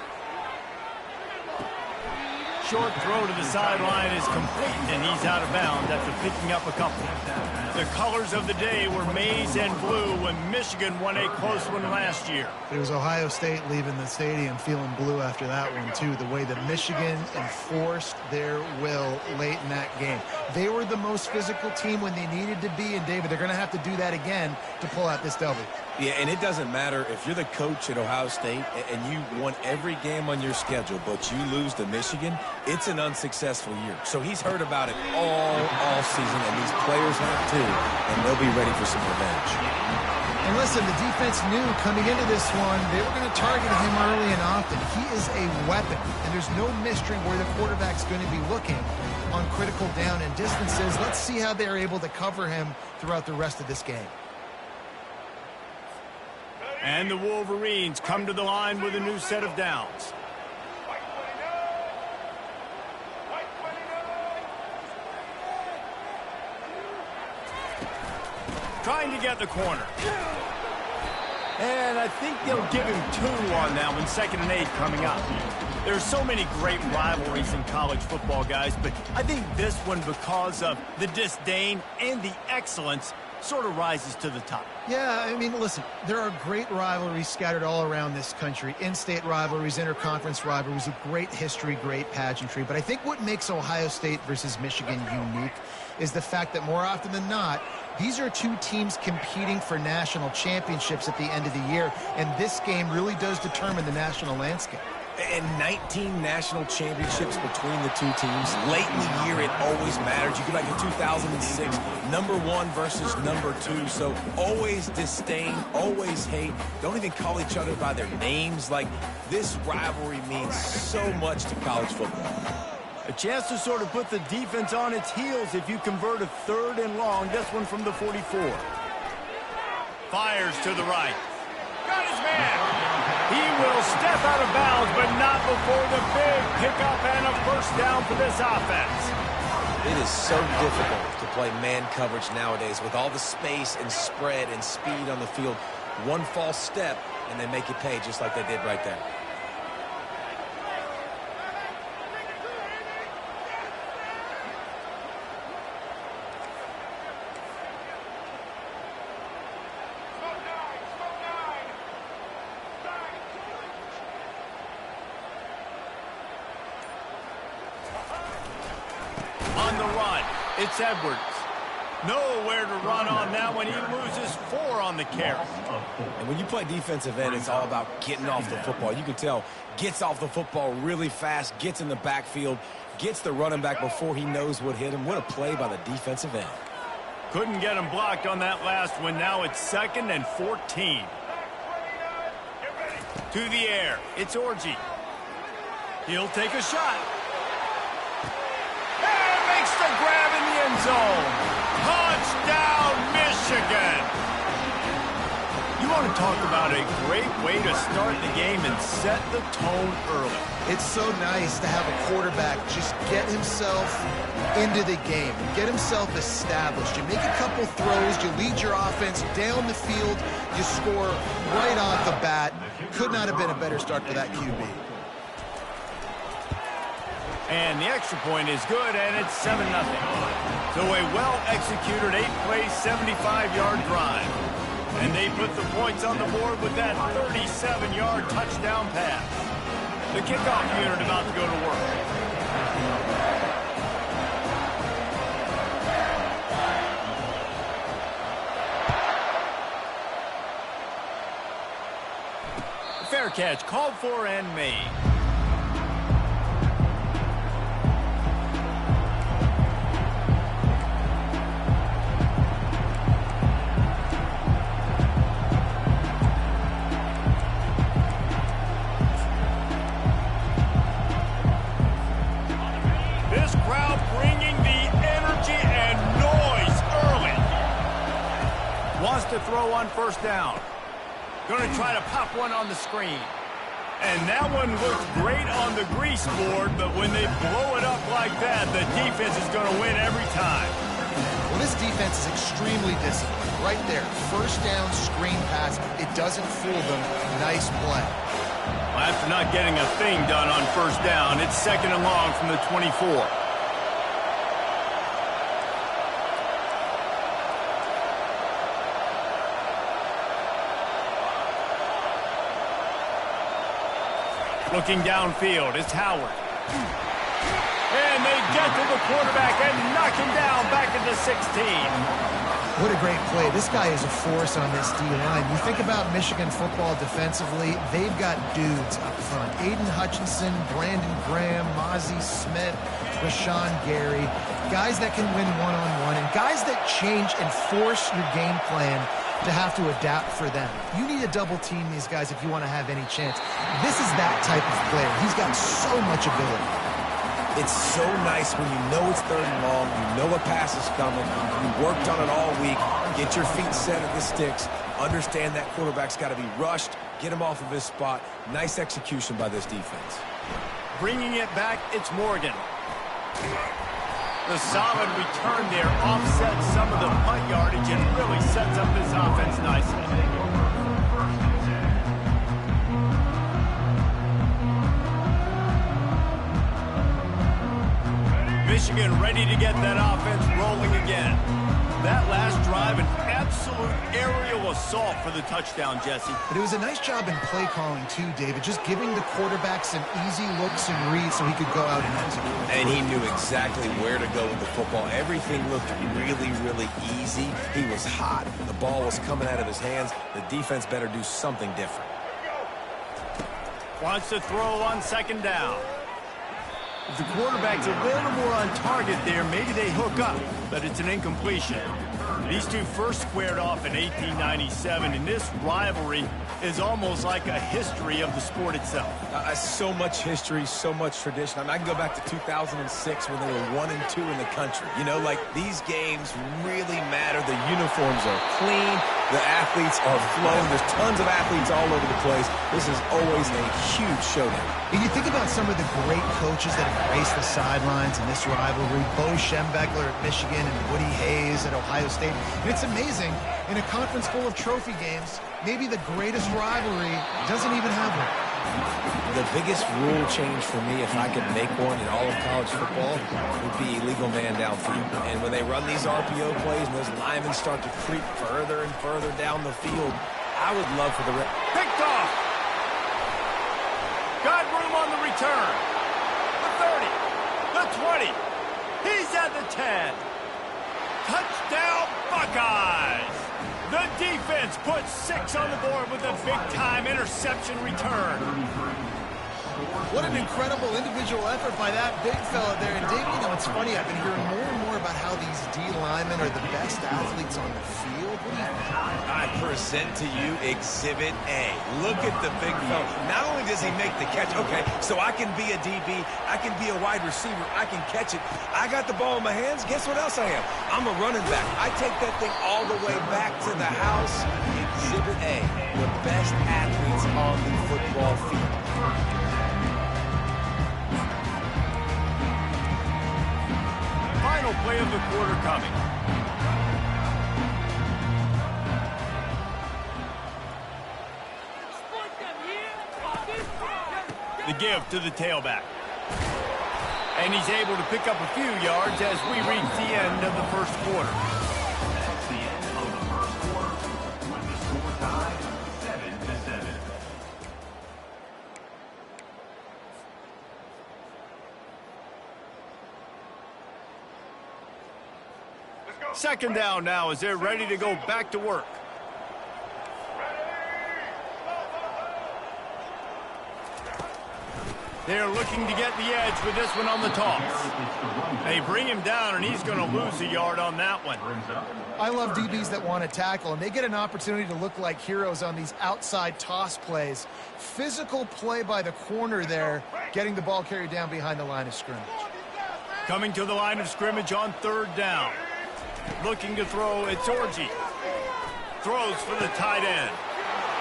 Short throw to the sideline is complete, and he's out of bounds after picking up a couple. The colors of the day were maize and blue when Michigan won a close one last year. It was Ohio State leaving the stadium feeling blue after that one, too. The way that Michigan enforced their will late in that game. They were the most physical team when they needed to be, and David, they're going to have to do that again to pull out this W. Yeah, and it doesn't matter if you're the coach at Ohio State and you won every game on your schedule, but you lose to Michigan, it's an unsuccessful year. So he's heard about it all season, and these players have too, and they'll be ready for some revenge. And listen, the defense knew coming into this one, they were going to target him early and often. He is a weapon, and there's no mystery where the quarterback's going to be looking on critical down and distances. Let's see how they're able to cover him throughout the rest of this game. And the Wolverines come to the line with a new set of downs. Trying to get the corner. And I think they'll give him 2 on that one, 2nd and 8 coming up. There's so many great rivalries in college football, guys, but I think this one, because of the disdain and the excellence, sort of rises to the top. Yeah, I mean, listen, there are great rivalries scattered all around this country. In-state rivalries, interconference rivalries, a great history, great pageantry. But I think what makes Ohio State versus Michigan unique is the fact that more often than not, these are 2 teams competing for national championships at the end of the year. And this game really does determine the national landscape. And 19 national championships between the 2 teams. Late in the year, it always matters. You go back to 2006, number 1 versus number 2. So always disdain, always hate. Don't even call each other by their names. Like, this rivalry means so much to college football. A chance to sort of put the defense on its heels if you convert a 3rd and long. This one from the 44. Fires to the right. Got his man. He will step out of bounds, but not before the big pickup and a first down for this offense. It is so difficult to play man coverage nowadays with all the space and spread and speed on the field. One false step, and they make you pay just like they did right there. the run. It's Edwards. Nowhere to run on that one. He loses 4 on the carry. And when you play defensive end, it's all about getting off the football. You can tell, gets off the football really fast, gets in the backfield, gets the running back before he knows what hit him. What a play by the defensive end. Couldn't get him blocked on that last one. Now it's 2nd and 14. To the air. It's Orji. He'll take a shot. And makes the grab in the end zone. Touchdown, Michigan. You want to talk about a great way to start the game and set the tone early. It's so nice to have a quarterback just get himself into the game, get himself established. You make a couple throws, you lead your offense down the field, you score right off the bat. Could not have been a better start for that QB. And the extra point is good, and it's 7-0. So a well-executed 8-play, 75-yard drive. And they put the points on the board with that 37-yard touchdown pass. The kickoff unit about to go to work. Fair catch called for and made. This crowd bringing the energy and noise early. Wants to throw on 1st down. Going to try to pop one on the screen. And that one looks great on the grease board, but when they blow it up like that, the defense is going to win every time. Well, this defense is extremely disciplined. Right there, 1st down screen pass. It doesn't fool them. Nice play. Well, after not getting a thing done on 1st down, it's 2nd and long from the 24. Looking downfield, it's Howard. And they get to the quarterback and knock him down back at the 16. What a great play. This guy is a force on this D-line. You think about Michigan football defensively, they've got dudes up front. Aiden Hutchinson, Brandon Graham, Mozzie Smith, Rashawn Gary. Guys that can win one-on-one and guys that change and force your game plan to have to adapt for them. You need to double team these guys if you want to have any chance. This is that type of player. He's got so much ability. It's so nice when you know it's 3rd and long, you know a pass is coming, you worked on it all week, get your feet set at the sticks, understand that quarterback's got to be rushed, get him off of his spot. Nice execution by this defense. Bringing it back, it's Morgan. The solid return there offsets some of the punt yardage and really sets up this offense nicely. Michigan ready to get that offense rolling again. That last drive, an absolute aerial assault for the touchdown, Jesse. But it was a nice job in play calling too, David, just giving the quarterback some easy looks and reads so he could go out and execute. And he knew exactly where to go with the football. Everything looked really, really easy. He was hot. The ball was coming out of his hands. The defense better do something different. Wants to throw on 2nd down. If the quarterback's a little more on target there, maybe they hook up, but it's an incompletion. These two first squared off in 1897, and this rivalry is almost like a history of the sport itself. So much history, so much tradition. I mean, I can go back to 2006 when they were 1 and 2 in the country. You know, like, these games really matter. The uniforms are clean. The athletes are flowing. There's tons of athletes all over the place. This is always a huge showdown. And you think about some of the great coaches that have graced the sidelines in this rivalry. Bo Schembechler at Michigan and Woody Hayes at Ohio State. And it's amazing, in a conference full of trophy games, maybe the greatest rivalry doesn't even have one. The biggest rule change for me, if I could make one in all of college football, would be illegal man downfield. And when they run these RPO plays and those linemen start to creep further and further down the field, I would love for the... Picked off! Got room on the return. The 30, the 20, He's at the 10. Touchdown, Buckeyes! The defense puts 6 on the board with a big-time interception return. What an incredible individual effort by that big fella there. And Dave, you know, it's funny, I've been hearing more and more about how these D linemen are the best athletes on the field. What do you think? I present to you Exhibit A. Look at the big fella. Not only does he make the catch, okay, so I can be a DB, I can be a wide receiver, I can catch it. I got the ball in my hands. Guess what else I am? I'm a running back. I take that thing all the way back to the house. Exhibit A, the best athletes on the football field. Final play of the quarter coming. The give to the tailback. And he's able to pick up a few yards as we reach the end of the first quarter. That's the end of the first quarter, with the score tied 7-7. Second down now as they're ready to go back to work. They're looking to get the edge with this one on the toss. They bring him down, and he's going to lose a yard on that one. I love DBs that want to tackle, and they get an opportunity to look like heroes on these outside toss plays. Physical play by the corner there, getting the ball carried down behind the line of scrimmage. Coming to the line of scrimmage on third down. Looking to throw, it's Orji. Throws for the tight end.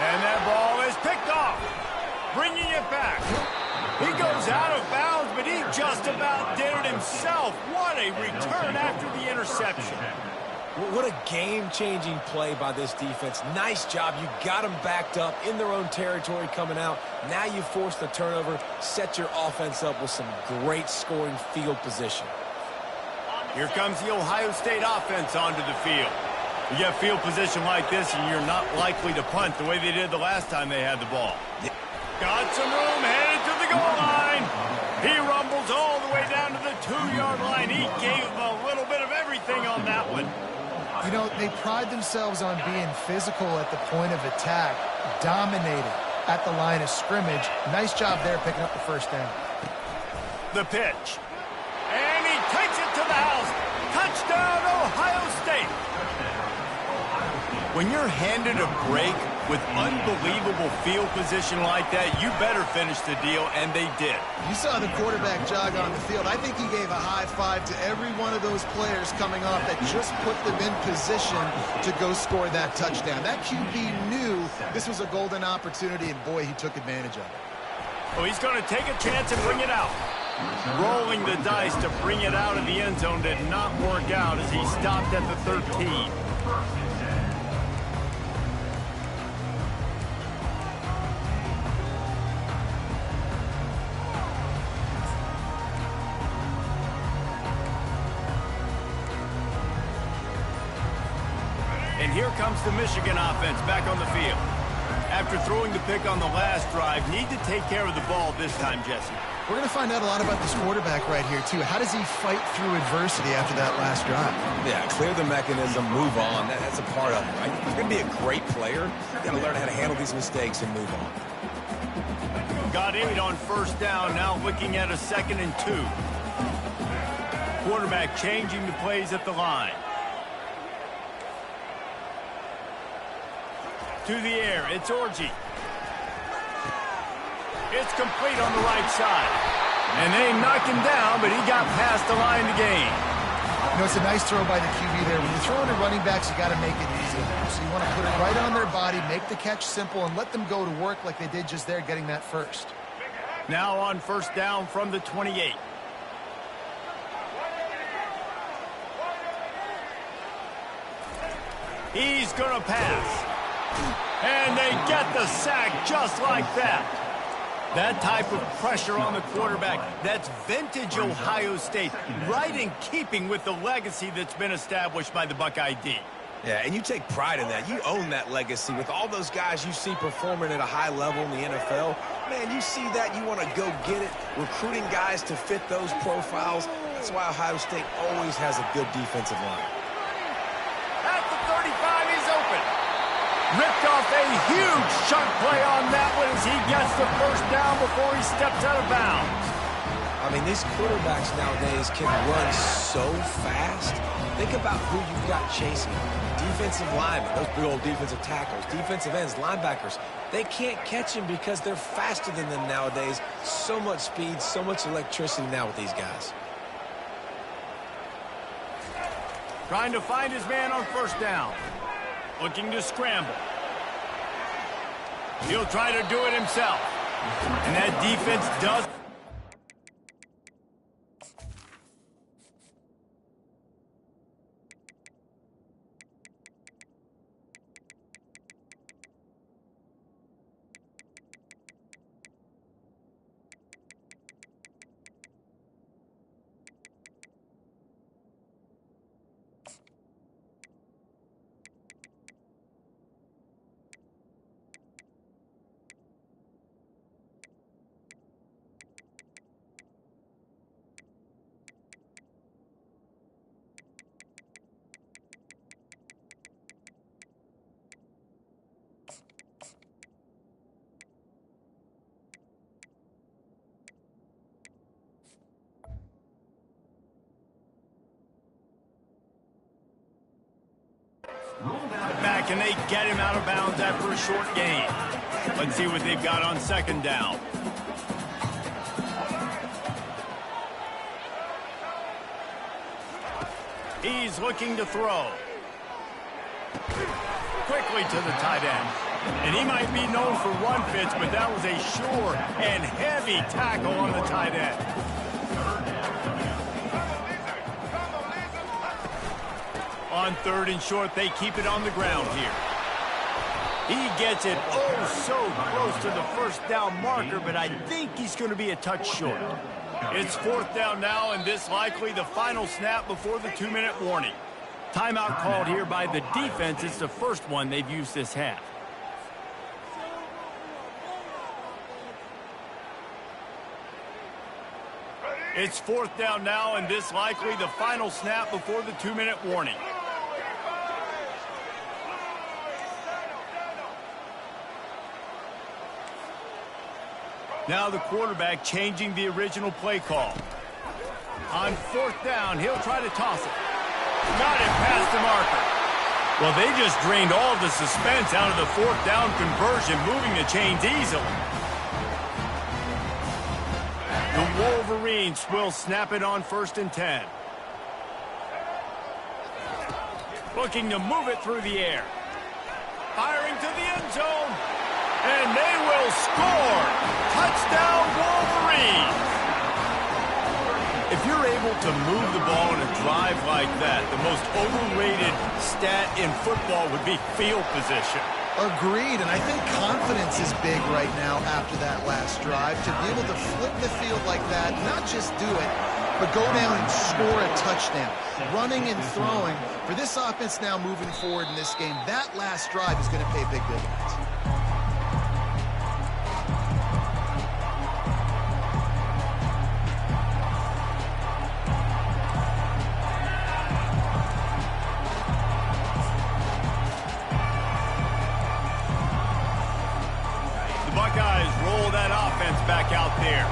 And that ball is picked off. Bringing it back. He goes out of bounds, but he just about did it himself. What a return after the interception. What a game-changing play by this defense. Nice job. You got them backed up in their own territory coming out. Now you force the turnover, set your offense up with some great scoring field position. Here comes the Ohio State offense onto the field. You get field position like this, and you're not likely to punt the way they did the last time they had the ball. Got some room, headed to the goal line. He rumbles all the way down to the 2-yard line. He gave a little bit of everything on that one. You know, they pride themselves on being physical at the point of attack, dominating at the line of scrimmage. Nice job there picking up the first down. The pitch. And he takes it to the house. Touchdown, Ohio State. When you're handed a break with unbelievable field position like that, you better finish the deal, and they did. You saw the quarterback jog on the field. I think he gave a high five to every one of those players coming off that just put them in position to go score that touchdown. That QB knew this was a golden opportunity, and boy, he took advantage of it. Well, he's going to take a chance and bring it out. Rolling the dice to bring it out of the end zone did not work out as he stopped at the 13. And here comes the Michigan offense back on the field. After throwing the pick on the last drive, need to take care of the ball this time, Jesse. We're going to find out a lot about this quarterback right here, too. How does he fight through adversity after that last drive? Yeah, clear the mechanism, move on. That's a part of it, right? If you're going to be a great player, you got to learn how to handle these mistakes and move on. Got 8 on first down, now looking at a 2nd and 2. Quarterback changing the plays at the line. To the air, it's Orji. It's complete on the right side. And they knocked him down, but he got past the line to gain. You know, it's a nice throw by the QB there. When you're throwing to running backs, you got to make it easy. So you want to put it right on their body, make the catch simple, and let them go to work like they did just there, getting that first. Now on first down from the 28. He's going to pass. And they get the sack just like that. That type of pressure on the quarterback, that's vintage Ohio State, right in keeping with the legacy that's been established by the Buckeye D. Yeah, and you take pride in that. You own that legacy with all those guys you see performing at a high level in the NFL. Man, you see that, you want to go get it, recruiting guys to fit those profiles. That's why Ohio State always has a good defensive line. At the 35, he's open. Ripped off a huge chunk play on that one as he gets the first down before he steps out of bounds. I mean, these quarterbacks nowadays can run so fast. Think about who you've got chasing. Defensive linemen, those big old defensive tackles, defensive ends, linebackers. They can't catch him because they're faster than them nowadays. So much speed, so much electricity now with these guys. Trying to find his man on first down. Looking to scramble. He'll try to do it himself. And that defense does. Back and they get him out of bounds after a short gain. Let's see what they've got on second down. He's looking to throw. Quickly to the tight end. And he might be known for run fits, but that was a sure and heavy tackle on the tight end. On third and short, they keep it on the ground here. He gets it so close to the first down marker, but I think he's going to be a touch short. It's fourth down now, and this likely the final snap before the 2-minute warning. Timeout called here by the defense. It's the first one they've used this half. It's fourth down now, and this likely the final snap before the 2-minute warning. Now the quarterback changing the original play call. On fourth down, he'll try to toss it. Got it past the marker. Well, they just drained all of the suspense out of the fourth down conversion, moving the chains easily. The Wolverines will snap it on 1st and 10. Looking to move it through the air. Firing to the end zone. And they will score. Touchdown, Wolverines. If you're able to move the ball in a drive like that, the most overrated stat in football would be field position. Agreed, and I think confidence is big right now after that last drive. To be able to flip the field like that, not just do it, but go down and score a touchdown. Running and throwing. For this offense now moving forward in this game, that last drive is going to pay big dividends. Back out there.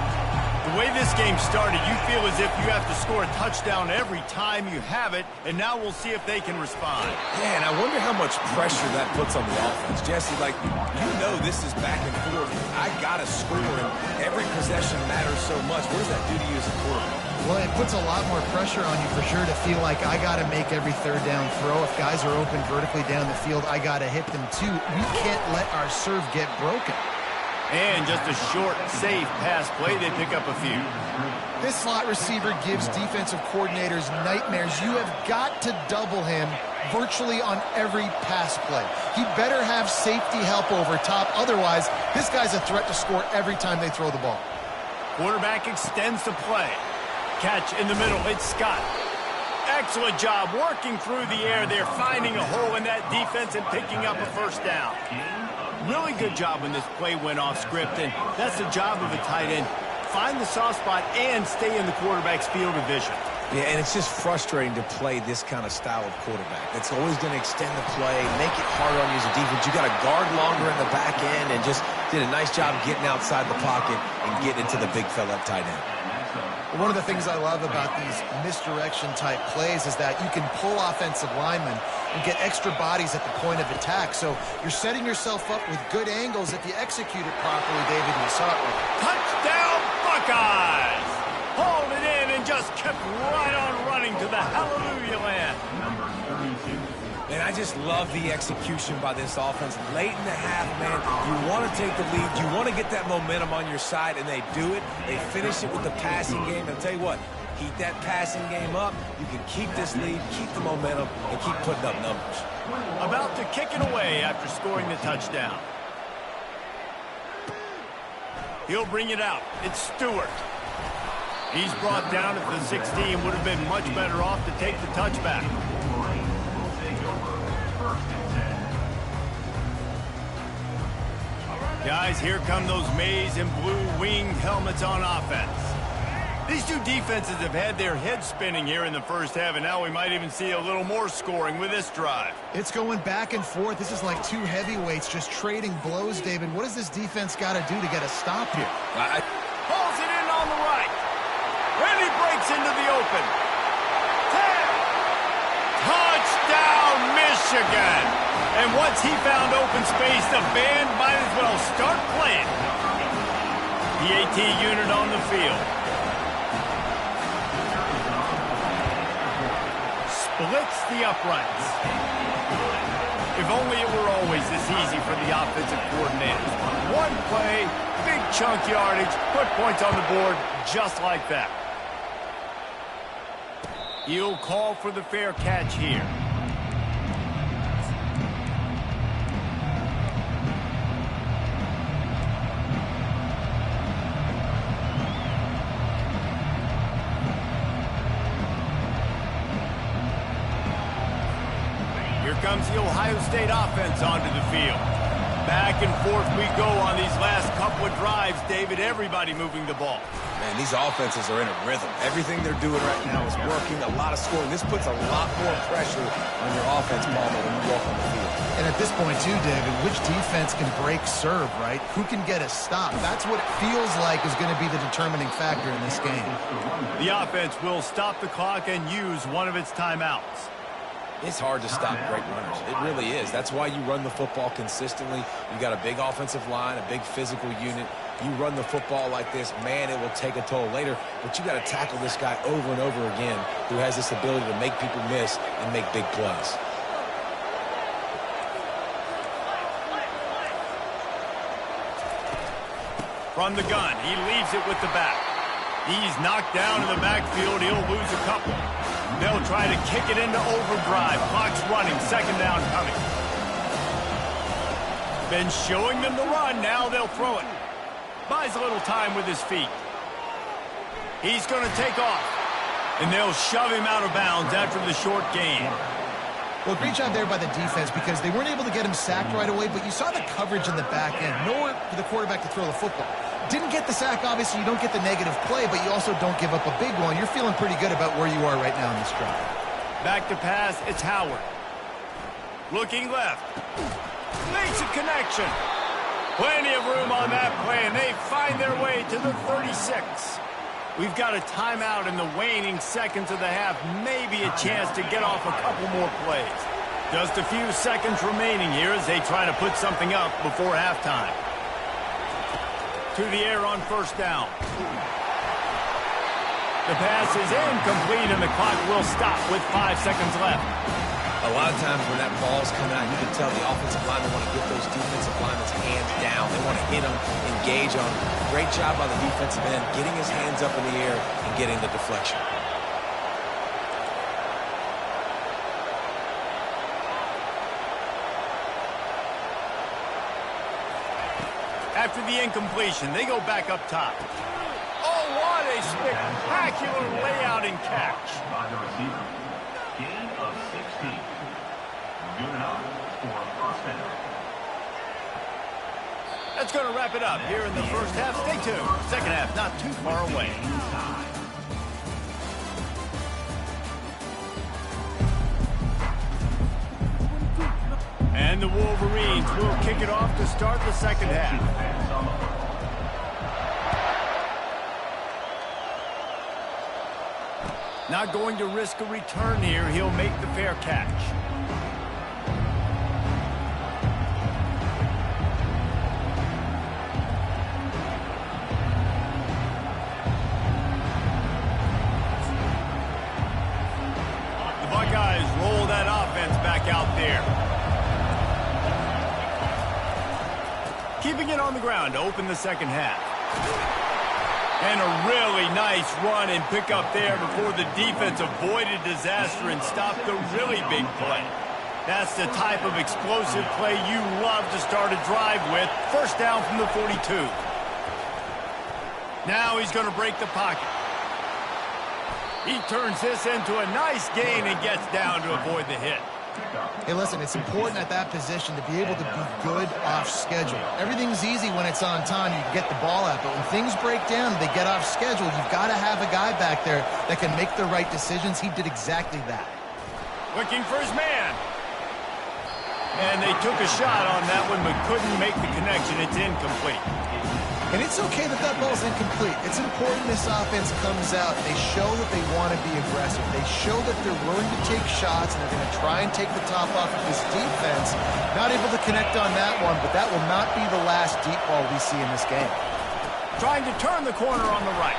The way this game started, you feel as if you have to score a touchdown every time you have it, and now we'll see if they can respond. Yeah, and I wonder how much pressure that puts on the offense. Jesse, like, you know this is back and forth. I got to score, and every possession matters so much. What does that do to you as a quarterback? Well, it puts a lot more pressure on you for sure to feel like I got to make every third down throw. If guys are open vertically down the field, I got to hit them too. We can't let our serve get broken. And just a short, safe pass play, they pick up a few. This slot receiver gives defensive coordinators nightmares. You have got to double him virtually on every pass play. He better have safety help over top. Otherwise, this guy's a threat to score every time they throw the ball. Quarterback extends the play. Catch in the middle. It's Scott. Excellent job working through the air there, finding a hole in that defense and picking up a first down. Really good job when this play went off script, and that's the job of a tight end. Find the soft spot and stay in the quarterback's field of vision. Yeah, and it's just frustrating to play this kind of style of quarterback. It's always going to extend the play, make it harder on you as a defense. You got to guard longer in the back end, and just did a nice job getting outside the pocket and getting into the big fella at tight end. One of the things I love about these misdirection-type plays is that you can pull offensive linemen and get extra bodies at the point of attack. So you're setting yourself up with good angles if you execute it properly, David. You saw it. Touchdown, Buckeyes! Hauled it in and just kept right on running to the hallelujah land. And I just love the execution by this offense. Late in the half, man, you want to take the lead. You want to get that momentum on your side, and they do it. They finish it with the passing game. I'll tell you what, keep that passing game up. You can keep this lead, keep the momentum, and keep putting up numbers. About to kick it away after scoring the touchdown. He'll bring it out. It's Stewart. He's brought down at the 16. Would have been much better off to take the touchback. Guys, here come those maize and blue winged helmets on offense. These two defenses have had their heads spinning here in the first half, and now we might even see a little more scoring with this drive. It's going back and forth. This is like two heavyweights just trading blows, David. What does this defense got to do to get a stop here? Pulls it in on the right. And he breaks into the open. 10. Touchdown, Michigan. And once he found open space, the band might as well start playing. The AT unit on the field. Splits the uprights. If only it were always this easy for the offensive coordinators. One play, big chunk yardage, put points on the board just like that. He'll call for the fair catch here. Here comes the Ohio State offense onto the field. Back and forth we go on these last couple of drives, David. Everybody moving the ball. Man, these offenses are in a rhythm. Everything they're doing right now is working. A lot of scoring. This puts a lot more pressure on your offense, Palmer, when you walk on the field. And at this point, too, David, which defense can break serve, right? Who can get a stop? That's what it feels like is going to be the determining factor in this game. The offense will stop the clock and use one of its timeouts. It's hard to stop great runners. It really is. That's why you run the football consistently. You got a big offensive line, a big physical unit. You run the football like this, man, it will take a toll later. But you got to tackle this guy over and over again who has this ability to make people miss and make big plays. From the gun, he leaves it with the back. He's knocked down in the backfield. He'll lose a couple. They'll try to kick it into overdrive. Clock's running. Second down coming. Been showing them the run. Now they'll throw it. Buys a little time with his feet. He's going to take off. And they'll shove him out of bounds after the short gain. Well, great job there by the defense because they weren't able to get him sacked right away, but you saw the coverage in the back end. Nowhere for the quarterback to throw the football. Didn't get the sack, obviously. You don't get the negative play, but you also don't give up a big one. You're feeling pretty good about where you are right now in this drive. Back to pass, it's Howard. Looking left. Makes a connection. Plenty of room on that play, and they find their way to the 36. We've got a timeout in the waning seconds of the half. Maybe a chance to get off a couple more plays. Just a few seconds remaining here as they try to put something up before halftime. To the air on first down. The pass is incomplete, and the clock will stop with 5 seconds left. A lot of times when that ball's coming out, you can tell the offensive linemen want to get those defensive linemen's hands down. They want to hit them, engage on them. Great job by the defensive end, getting his hands up in the air and getting the deflection. After the incompletion, they go back up top. Oh, what a spectacular layout and catch. By the receiver. Gain of 16. Moving up for first down. That's going to wrap it up here in the first half. Stay tuned. Second half not too far away. And the Wolverines will kick it off to start the second half. Defense on the football. Not going to risk a return here. He'll make the fair catch. The Buckeyes roll that offense back out there. Keeping it on the ground to open the second half. And a really nice run and pick up there before the defense avoided disaster and stopped the really big play. That's the type of explosive play you love to start a drive with. First down from the 42. Now he's going to break the pocket. He turns this into a nice gain and gets down to avoid the hit. Hey, listen, it's important at that position to be able to be good off schedule. Everything's easy when it's on time. You can get the ball out, but when things break down, they get off schedule. You've got to have a guy back there that can make the right decisions. He did exactly that. Looking for his man. And they took a shot on that one, but couldn't make the connection. It's incomplete. And it's okay that that ball's incomplete. It's important this offense comes out. They show that they want to be aggressive. They show that they're willing to take shots, and they're going to try and take the top off of this defense. Not able to connect on that one, but that will not be the last deep ball we see in this game. Trying to turn the corner on the right.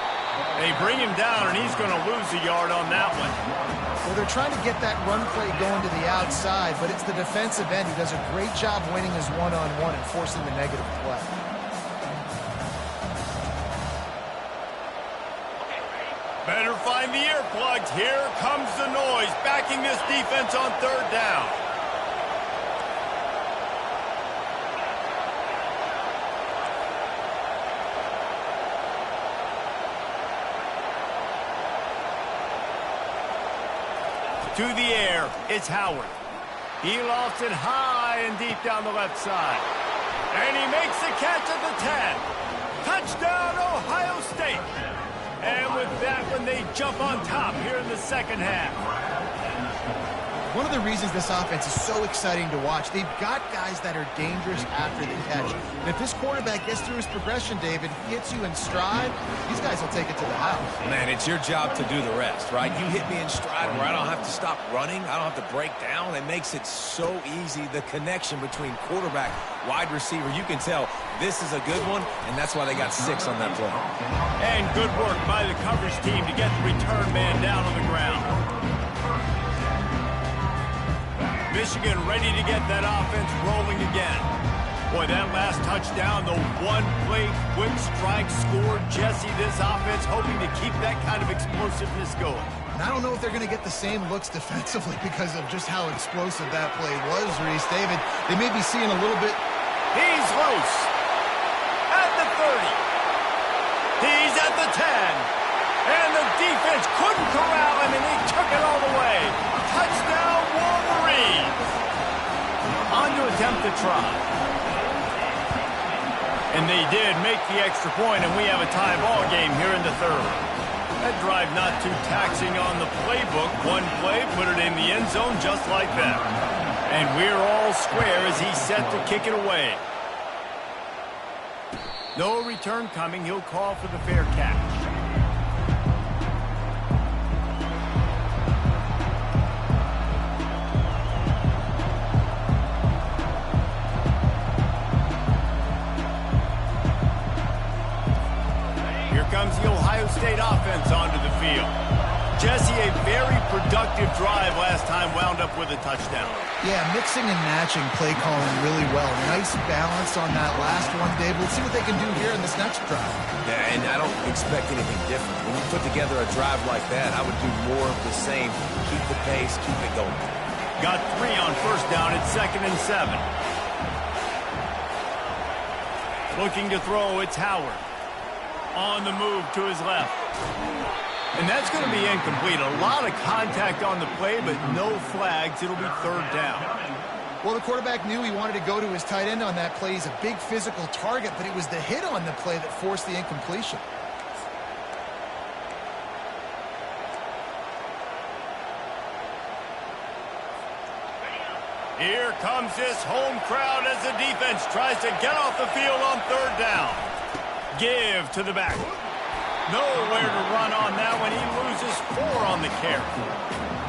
They bring him down, and he's going to lose a yard on that one. Well, they're trying to get that run play going to the outside, but it's the defensive end who does a great job winning his one-on-one and forcing the negative play. Better find the earplugs. Here comes the noise, backing this defense on third down. To the air, it's Howard. He lofts it high and deep down the left side. And he makes the catch at the 10. Touchdown, Ohio State. And with that one, they jump on top here in the second half. One of the reasons this offense is so exciting to watch, they've got guys that are dangerous after the catch. And if this quarterback gets through his progression, David, hits you in stride, these guys will take it to the house. Man, it's your job to do the rest, right? You hit me in stride where I don't have to stop running. I don't have to break down. It makes it so easy. The connection between quarterback, wide receiver, you can tell this is a good one, and that's why they got 6 on that play. And good work by the coverage team to get the return man down on the ground. Michigan ready to get that offense rolling again. Boy, that last touchdown, the one-play quick strike score. Jesse, this offense hoping to keep that kind of explosiveness going. And I don't know if they're going to get the same looks defensively because of just how explosive that play was, Reese. David, they may be seeing a little bit. He's loose. At the 30. He's at the 10. And the defense couldn't corral him, and he took it all the way. Touchdown, Wolverines. On to attempt the try. And they did make the extra point, and we have a tie ball game here in the third. That drive not too taxing on the playbook. One play, put it in the end zone just like that. And we're all square as he's set to kick it away. No return coming. He'll call for the fair catch. Comes the Ohio State offense onto the field. Jesse, a very productive drive last time, wound up with a touchdown. Yeah, mixing and matching play calling really well. Nice balance on that last one, Dave. Let's see what they can do here in this next drive. Yeah, and I don't expect anything different. When you put together a drive like that, I would do more of the same. Keep the pace, keep it going. Got 3 on first down at 2nd and 7. Looking to throw, it's Howard. On the move to his left. And that's going to be incomplete. A lot of contact on the play, but no flags. It'll be third down. Well, the quarterback knew he wanted to go to his tight end on that play. He's a big physical target, but it was the hit on the play that forced the incompletion. Here comes this home crowd as the defense tries to get off the field on third down. Give to the back. Nowhere to run on that when he loses 4 on the carry.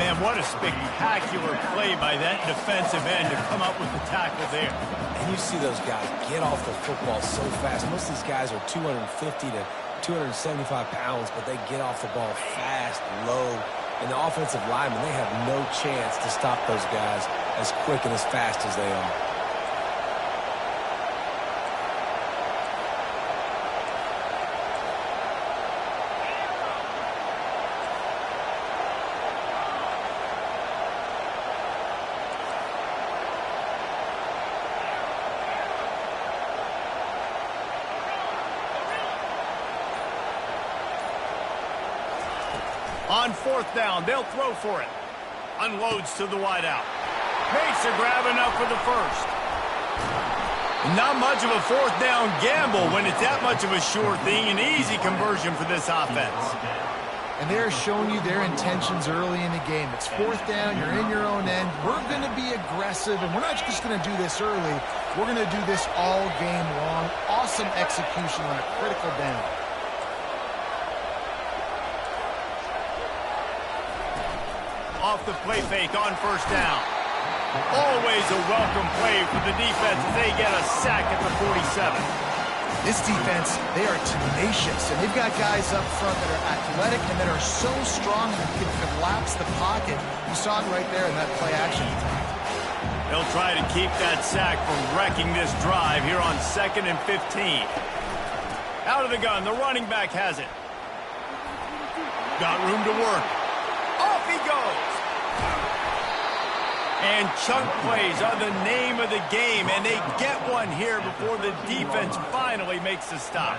Man, what a spectacular play by that defensive end to come up with the tackle there. And you see those guys get off the football so fast. Most of these guys are 250 to 275 pounds, but they get off the ball fast, low. And the offensive linemen, they have no chance to stop those guys as quick and as fast as they are. On fourth down, they'll throw for it. Unloads to the wideout. Makes a grab enough for the first. Not much of a fourth down gamble when it's that much of a sure thing. An easy conversion for this offense. And they're showing you their intentions early in the game. It's fourth down, you're in your own end. We're going to be aggressive, and we're not just going to do this early. We're going to do this all game long. Awesome execution on a critical down. Off the play fake on first down. Always a welcome play for the defense as they get a sack at the 47. This defense, they are tenacious, and they've got guys up front that are athletic and that are so strong that can collapse the pocket. You saw it right there in that play action. They'll try to keep that sack from wrecking this drive here on 2nd and 15. Out of the gun, the running back has it. Got room to work. Off he goes. And chunk plays are the name of the game, and they get one here before the defense finally makes the stop.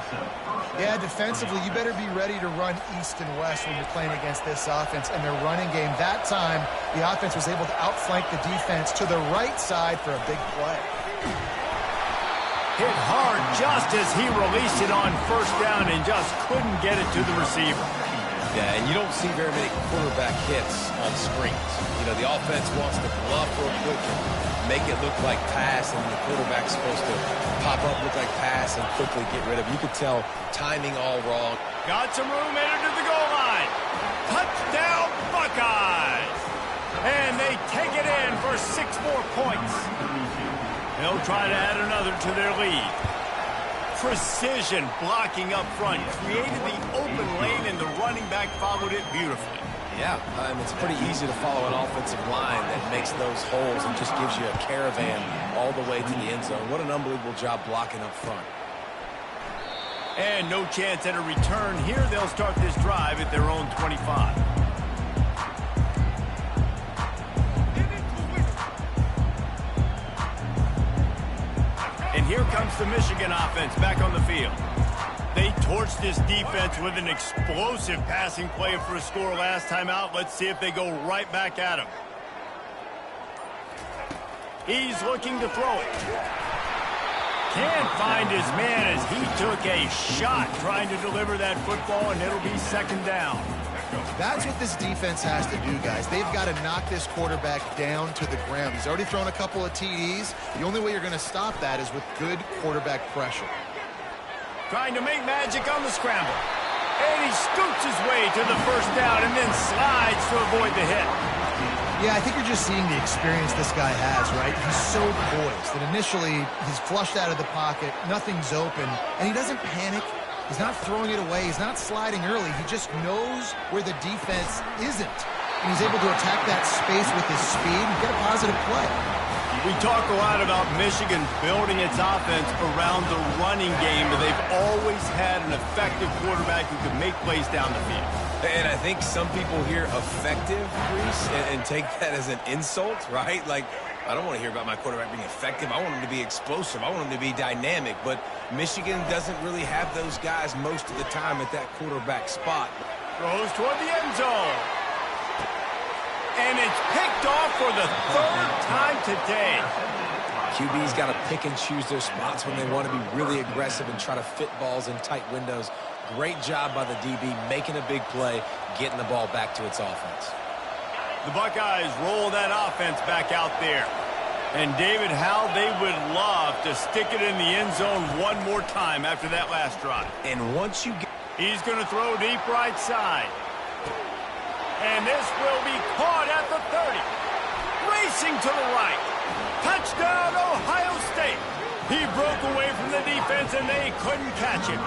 Yeah, defensively, you better be ready to run east and west when you're playing against this offense and their running game. That time, the offense was able to outflank the defense to the right side for a big play. Hit hard just as he released it on first down and just couldn't get it to the receiver. Yeah, and you don't see very many quarterback hits on screens. You know, the offense wants to bluff real quick and make it look like pass, and the quarterback's supposed to pop up, look like pass, and quickly get rid of it. You could tell timing all wrong. Got some room, entered to the goal line. Touchdown, Buckeyes! And they take it in for 6 more points. They'll try to add another to their lead. Precision blocking up front, created the open lane, and the running back followed it beautifully. Yeah, it's pretty easy to follow an offensive line that makes those holes and just gives you a caravan all the way to the end zone. What an unbelievable job blocking up front. And no chance at a return here. They'll start this drive at their own 25. And here comes the Michigan offense back on the field. They torched this defense with an explosive passing play for a score last time out. Let's see if they go right back at him. He's looking to throw it. Can't find his man as he took a shot trying to deliver that football, and it'll be 2nd down. That's what this defense has to do, guys. They've got to knock this quarterback down to the ground. He's already thrown a couple of TDs. The only way you're going to stop that is with good quarterback pressure. Trying to make magic on the scramble. And he scoots his way to the first down and then slides to avoid the hit. Yeah, I think you're just seeing the experience this guy has, right? He's so poised that initially he's flushed out of the pocket, nothing's open, and he doesn't panic. He's not throwing it away. He's not sliding early. He just knows where the defense isn't. And he's able to attack that space with his speed and get a positive play. We talk a lot about Michigan building its offense around the running game, but they've always had an effective quarterback who can make plays down the field. And I think some people hear effective, Reese, and take that as an insult, right? Like, I don't want to hear about my quarterback being effective. I want him to be explosive. I want him to be dynamic. But Michigan doesn't really have those guys most of the time at that quarterback spot. Throws toward the end zone. And it's picked off for the 3rd time today. QB's got to pick and choose their spots when they want to be really aggressive and try to fit balls in tight windows. Great job by the DB making a big play, getting the ball back to its offense. The Buckeyes roll that offense back out there. And David, how they would love to stick it in the end zone one more time after that last drive. And once you get... He's going to throw deep right side. And this will be caught at the 30. Racing to the right. Touchdown, Ohio State. He broke away from the defense, and they couldn't catch him.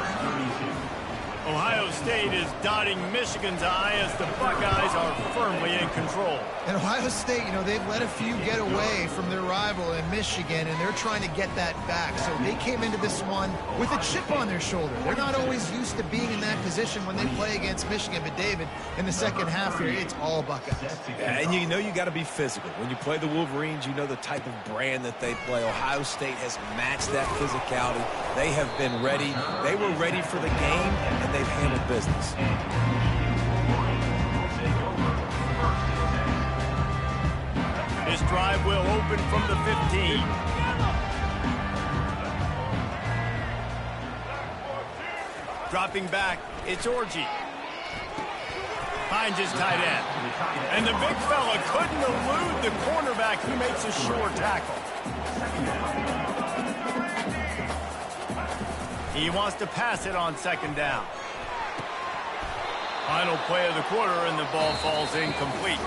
Ohio State is dotting Michigan's eye as the Buckeyes are firmly in control. And Ohio State, they've let a few get away from their rival in Michigan, and they're trying to get that back. So they came into this one with a chip on their shoulder. They're not always used to being in that position when they play against Michigan. But, David, in the second half here, it's all Buckeyes. Yeah, and you know you got to be physical. When you play the Wolverines, you know the type of brand that they play. Ohio State has matched that physicality. They have been ready. They were ready for the game, and they've handled business. This drive will open from the 15. Dropping back, it's Orji. Finds his tight end. And the big fella couldn't elude the cornerback who makes a sure tackle. He wants to pass it on second down. Final play of the quarter, and the ball falls incomplete.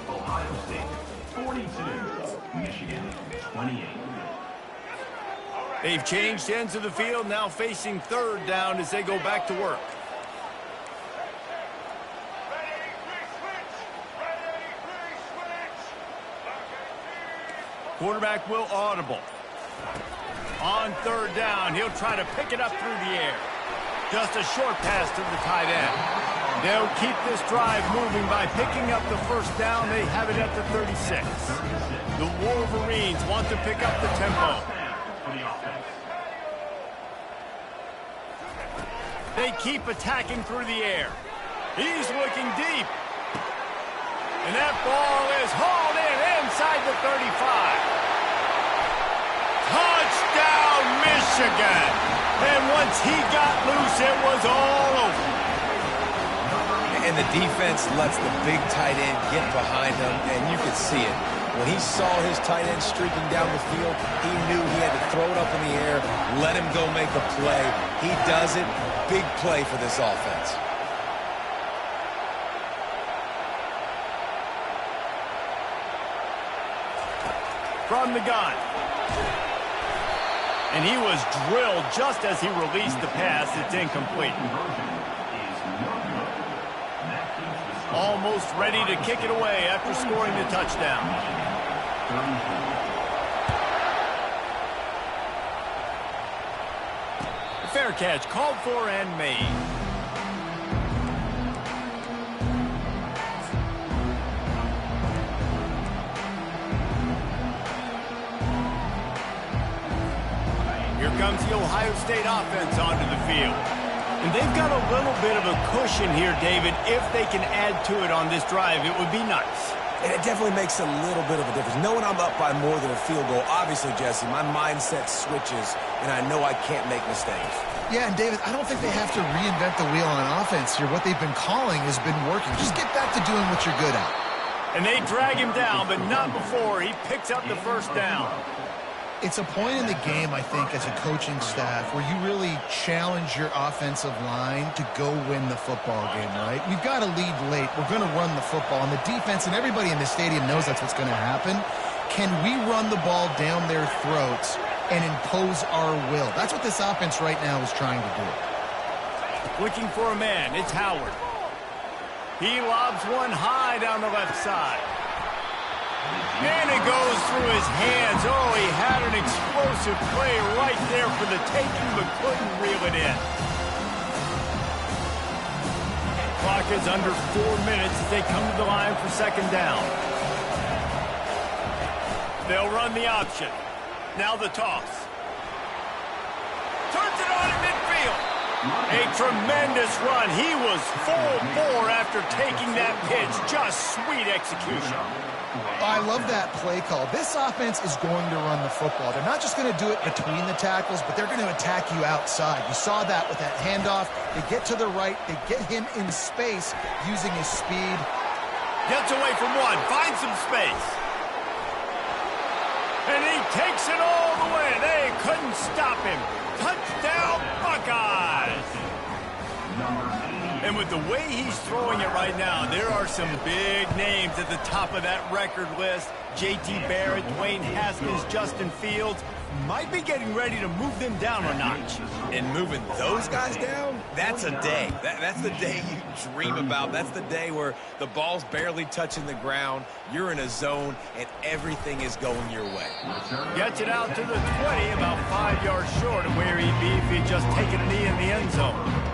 Ohio State 42, Michigan 28. They've changed ends of the field, now facing third down as they go back to work. Quarterback will audible. On third down, he'll try to pick it up through the air. Just a short pass to the tight end. They'll keep this drive moving by picking up the first down. They have it at the 36. The Wolverines want to pick up the tempo. They keep attacking through the air. He's looking deep. And that ball is hauled in inside the 35. Touchdown, Michigan! And once he got loose, it was all over. And the defense lets the big tight end get behind him, and you could see it. When he saw his tight end streaking down the field, he knew he had to throw it up in the air, let him go make a play. He does it. Big play for this offense. From the gun. And he was drilled just as he released the pass. It's incomplete. Almost ready to kick it away after scoring the touchdown. Fair catch called for and made. Here comes the Ohio State offense onto the field. And they've got a little bit of a cushion here, David. If they can add to it on this drive, it would be nice. And it definitely makes a little bit of a difference. Knowing I'm up by more than a field goal, obviously, Jesse, my mindset switches, and I know I can't make mistakes. Yeah, and David, I don't think they have to reinvent the wheel on offense here. What they've been calling has been working. Just get back to doing what you're good at. And they drag him down, but not before he picks up the first down. It's a point in the game, I think, as a coaching staff, where you really challenge your offensive line to go win the football game, right? We've got to lead late. We're going to run the football. And the defense and everybody in the stadium knows that's what's going to happen. Can we run the ball down their throats and impose our will? That's what this offense right now is trying to do. Looking for a man. It's Howard. He lobs one high down the left side. And it goes through his hands. Oh, he had an explosive play right there for the taking, but couldn't reel it in. Clock is under 4 minutes as they come to the line for second down. They'll run the option. Now the toss. Turns it on in midfield. A tremendous run. He was full bore after taking that pitch. Just sweet execution. I love that play call. This offense is going to run the football. They're not just going to do it between the tackles, but they're going to attack you outside. You saw that with that handoff. They get to the right. They get him in space using his speed. Gets away from one. Finds some space. And he takes it all the way. They couldn't stop him. Touchdown, Buckeyes. And with the way he's throwing it right now, there are some big names at the top of that record list. J.T. Barrett, Dwayne Haskins, Justin Fields might be getting ready to move them down a notch. And moving those guys down, that's a day. That's the day you dream about. That's the day where the ball's barely touching the ground, you're in a zone, and everything is going your way. Gets it out to the 20, about 5 yards short of where he'd be if he'd just taken a knee in the end zone.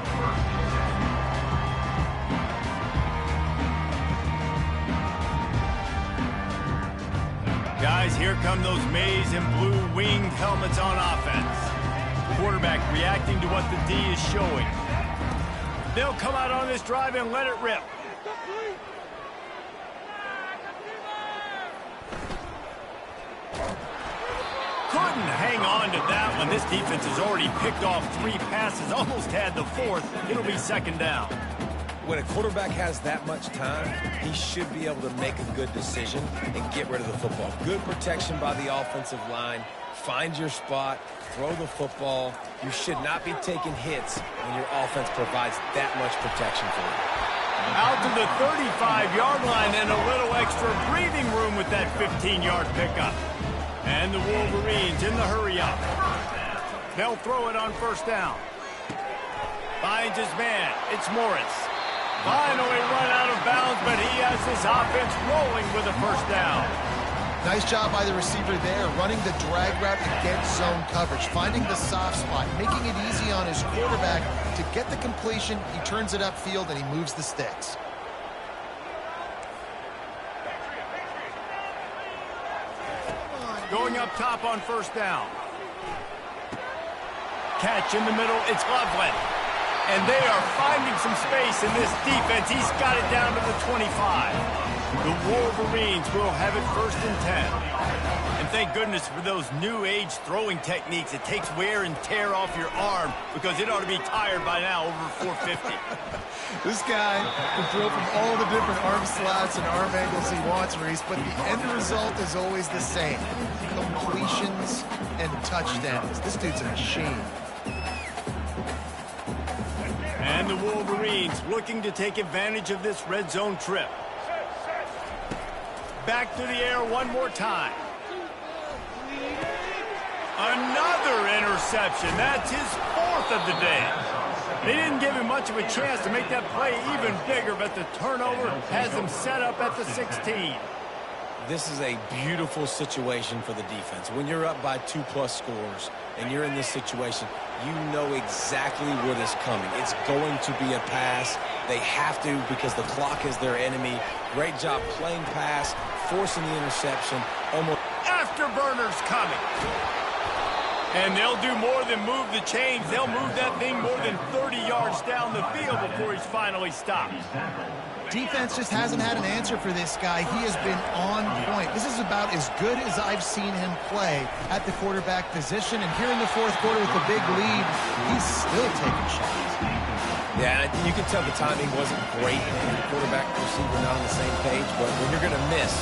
Guys, here come those maize and blue winged helmets on offense. Quarterback reacting to what the D is showing. They'll come out on this drive and let it rip. Couldn't hang on to that one. This defense has already picked off 3 passes, almost had the 4th. It'll be second down. When a quarterback has that much time, he should be able to make a good decision and get rid of the football. Good protection by the offensive line. Find your spot. Throw the football. You should not be taking hits when your offense provides that much protection for you. Out to the 35-yard line and a little extra breathing room with that 15-yard pickup. And the Wolverines in the hurry-up. They'll throw it on first down. Finds his man. It's Morris. Finally run out of bounds, but he has this offense rolling with a first down. Nice job by the receiver there, running the drag route against zone coverage, finding the soft spot, making it easy on his quarterback to get the completion. He turns it upfield, and he moves the sticks. Going up top on first down. Catch in the middle, it's Loveland. And they are finding some space in this defense. He's got it down to the 25. The Wolverines will have it first and 10. And thank goodness for those new age throwing techniques. It takes wear and tear off your arm because it ought to be tired by now over 450. This guy can throw from all the different arm slots and arm angles he wants, Reese, but the end result is always the same. Completions and touchdowns. This dude's a machine. And the Wolverines looking to take advantage of this red zone trip. Back to the air one more time. Another interception. That's his 4th of the day. They didn't give him much of a chance to make that play even bigger, but the turnover has them set up at the 16. This is a beautiful situation for the defense. When you're up by 2+ scores and you're in this situation, you know exactly what is coming. It's going to be a pass. They have to because the clock is their enemy. Great job playing pass, forcing the interception. Almost. Afterburners coming. And they'll do more than move the chains. They'll move that thing more than 30 yards down the field before he's finally stopped. Defense just hasn't had an answer for this guy. He has been on point. This is about as good as I've seen him play at the quarterback position. And here in the 4th quarter with the big lead, he's still taking shots. Yeah, you can tell the timing wasn't great. The quarterback and receiver not on the same page. But when you're going to miss,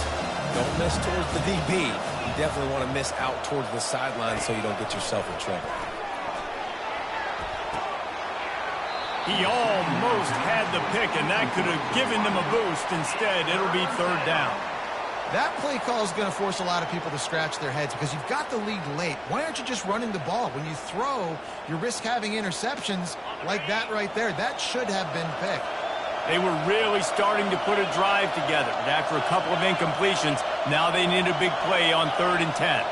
don't miss towards the DB. You definitely want to miss out towards the sideline so you don't get yourself in trouble. He almost had the pick, and that could have given them a boost. Instead, it'll be 3rd down. That play call is going to force a lot of people to scratch their heads because you've got the lead late. Why aren't you just running the ball? When you throw, you risk having interceptions like that right there. That should have been picked. They were really starting to put a drive together. And after a couple of incompletions, now they need a big play on 3rd and 10.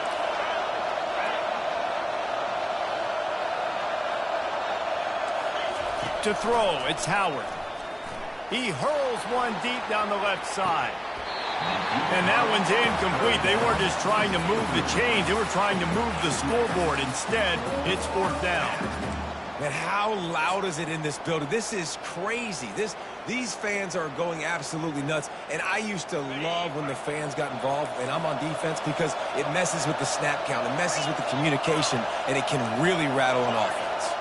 To throw, it's Howard. He hurls one deep down the left side. And that one's incomplete. They weren't just trying to move the chains. They were trying to move the scoreboard. Instead, it's 4th down. Man, how loud is it in this building? This is crazy. These fans are going absolutely nuts. And I used to love when the fans got involved, and I'm on defense, because it messes with the snap count. It messes with the communication, and it can really rattle an offense.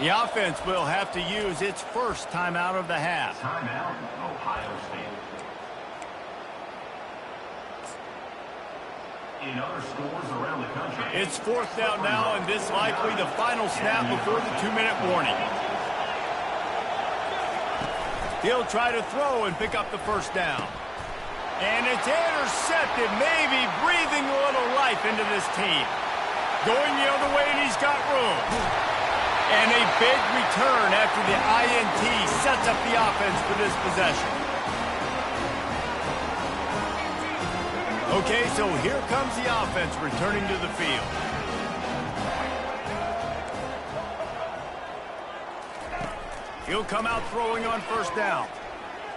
The offense will have to use its first timeout of the half. Timeout, Ohio State. In other schools around the country, It's fourth down now, and this likely the final snap before the 2-minute warning. He'll try to throw and pick up the first down. And it's intercepted, maybe breathing a little life into this team. Going the other way, and he's got room. And a big return after the INT sets up the offense for this possession. Okay, so here comes the offense returning to the field. He'll come out throwing on first down.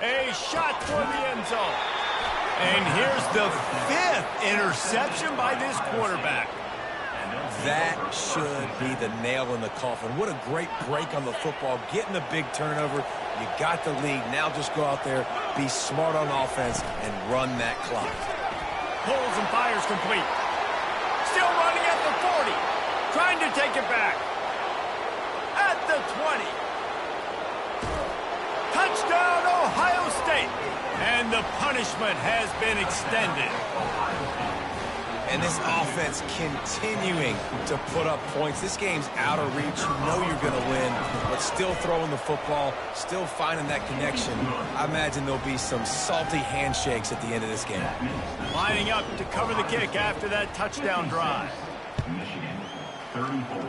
A shot for the end zone. And here's the 5th interception by this quarterback. That should be the nail in the coffin. What a great break on the football. Getting the big turnover. You got the lead. Now just go out there, be smart on offense, and run that clock. Pulls and fires complete. Still running at the 40. Trying to take it back. At the 20. Touchdown, Ohio State. And the punishment has been extended. And this offense continuing to put up points. This game's out of reach. You know you're going to win, but still throwing the football, still finding that connection. I imagine there'll be some salty handshakes at the end of this game. Lining up to cover the kick after that touchdown drive. Michigan, 34.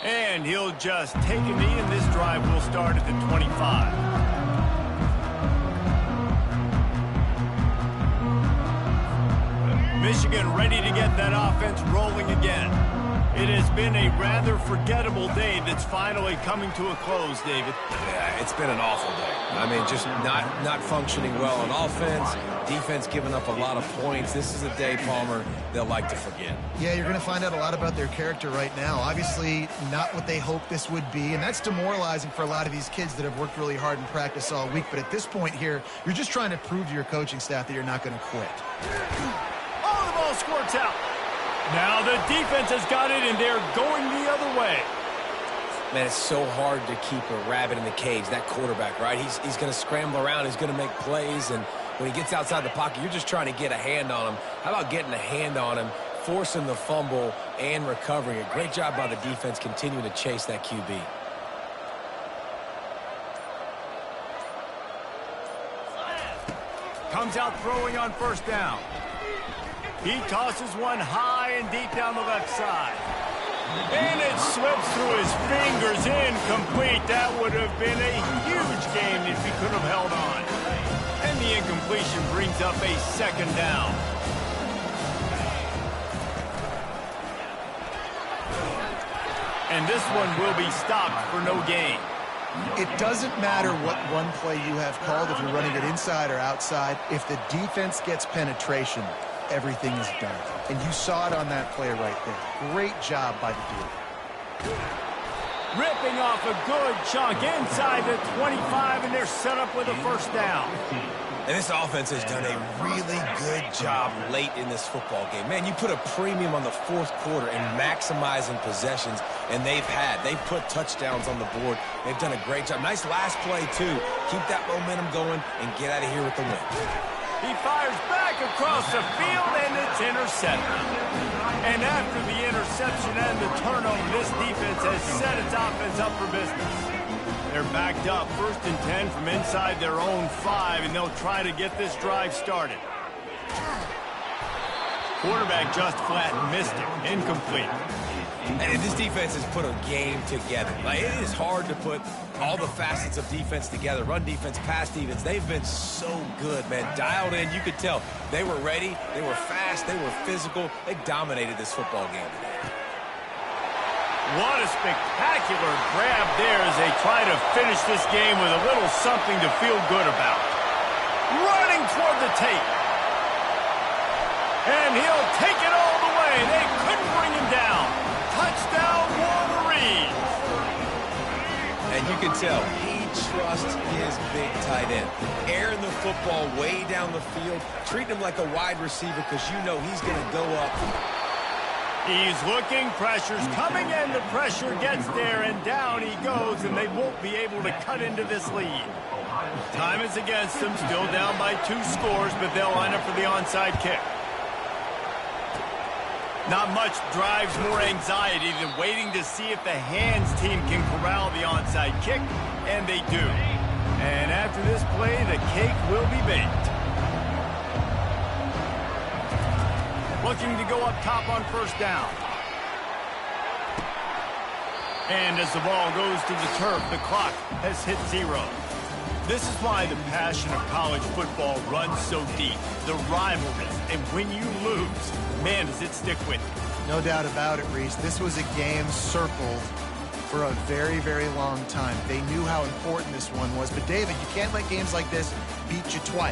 And he'll just take a knee, and this drive will start at the 25. Michigan ready to get that offense rolling again. It has been a rather forgettable day that's finally coming to a close, David. Yeah, it's been an awful day. I mean, just not functioning well on offense, defense giving up a lot of points. This is a day, Palmer, they'll like to forget. Yeah, you're going to find out a lot about their character right now. Obviously, not what they hoped this would be, and that's demoralizing for a lot of these kids that have worked really hard in practice all week. But at this point here, you're just trying to prove to your coaching staff that you're not going to quit. Oh, the ball squirts out. Now the defense has got it, and they're going the other way. Man, it's so hard to keep a rabbit in the cage, that quarterback, right? He's going to scramble around. He's going to make plays, and when he gets outside the pocket, you're just trying to get a hand on him. How about getting a hand on him, forcing the fumble, and recovering it? Great job by the defense continuing to chase that QB. Comes out throwing on first down. He tosses one high and deep down the left side. And it slips through his fingers, incomplete. That would have been a huge game if he could have held on. And the incompletion brings up a second down. And this one will be stopped for no gain. It doesn't matter what run play you have called, if you're running it inside or outside. If the defense gets penetration, everything is done. And you saw it on that play right there. Great job by the dude. Ripping off a good chunk inside the 25, and they're set up with a first down. And this offense has done a really good job late in this football game. Man, you put a premium on the fourth quarter and maximizing possessions, and they've put touchdowns on the board. They've done a great job. Nice last play, too. Keep that momentum going and get out of here with the win. He fires back across the field, and it's intercepted. And after the interception and the turnover, this defense has set its offense up for business. They're backed up, 1st and 10 from inside their own 5, and they'll try to get this drive started. Quarterback just flat missed it, incomplete. And this defense has put a game together. Like, it is hard to put all the facets of defense together. Run defense, pass defense. They've been so good, man. Dialed in. You could tell they were ready. They were fast. They were physical. They dominated this football game today. What a spectacular grab there as they try to finish this game with a little something to feel good about. Running toward the tape. And he'll take it all the way. They couldn't bring him down. Touchdown, Wolverines. And you can tell he trusts his big tight end. Airing the football way down the field, treating him like a wide receiver because you know he's going to go up. He's looking, pressure's coming, and the pressure gets there, and down he goes, and they won't be able to cut into this lead. Time is against them, still down by 2 scores, but they'll line up for the onside kick. Not much drives more anxiety than waiting to see if the hands team can corral the onside kick, and they do. And after this play, the cake will be baked. Looking to go up top on first down. And as the ball goes to the turf, the clock has hit 0. This is why the passion of college football runs so deep. The rivalries, and when you lose, man, does it stick with you. No doubt about it, Reese. This was a game circled for a very, very long time. They knew how important this one was. But, David, you can't let games like this beat you twice.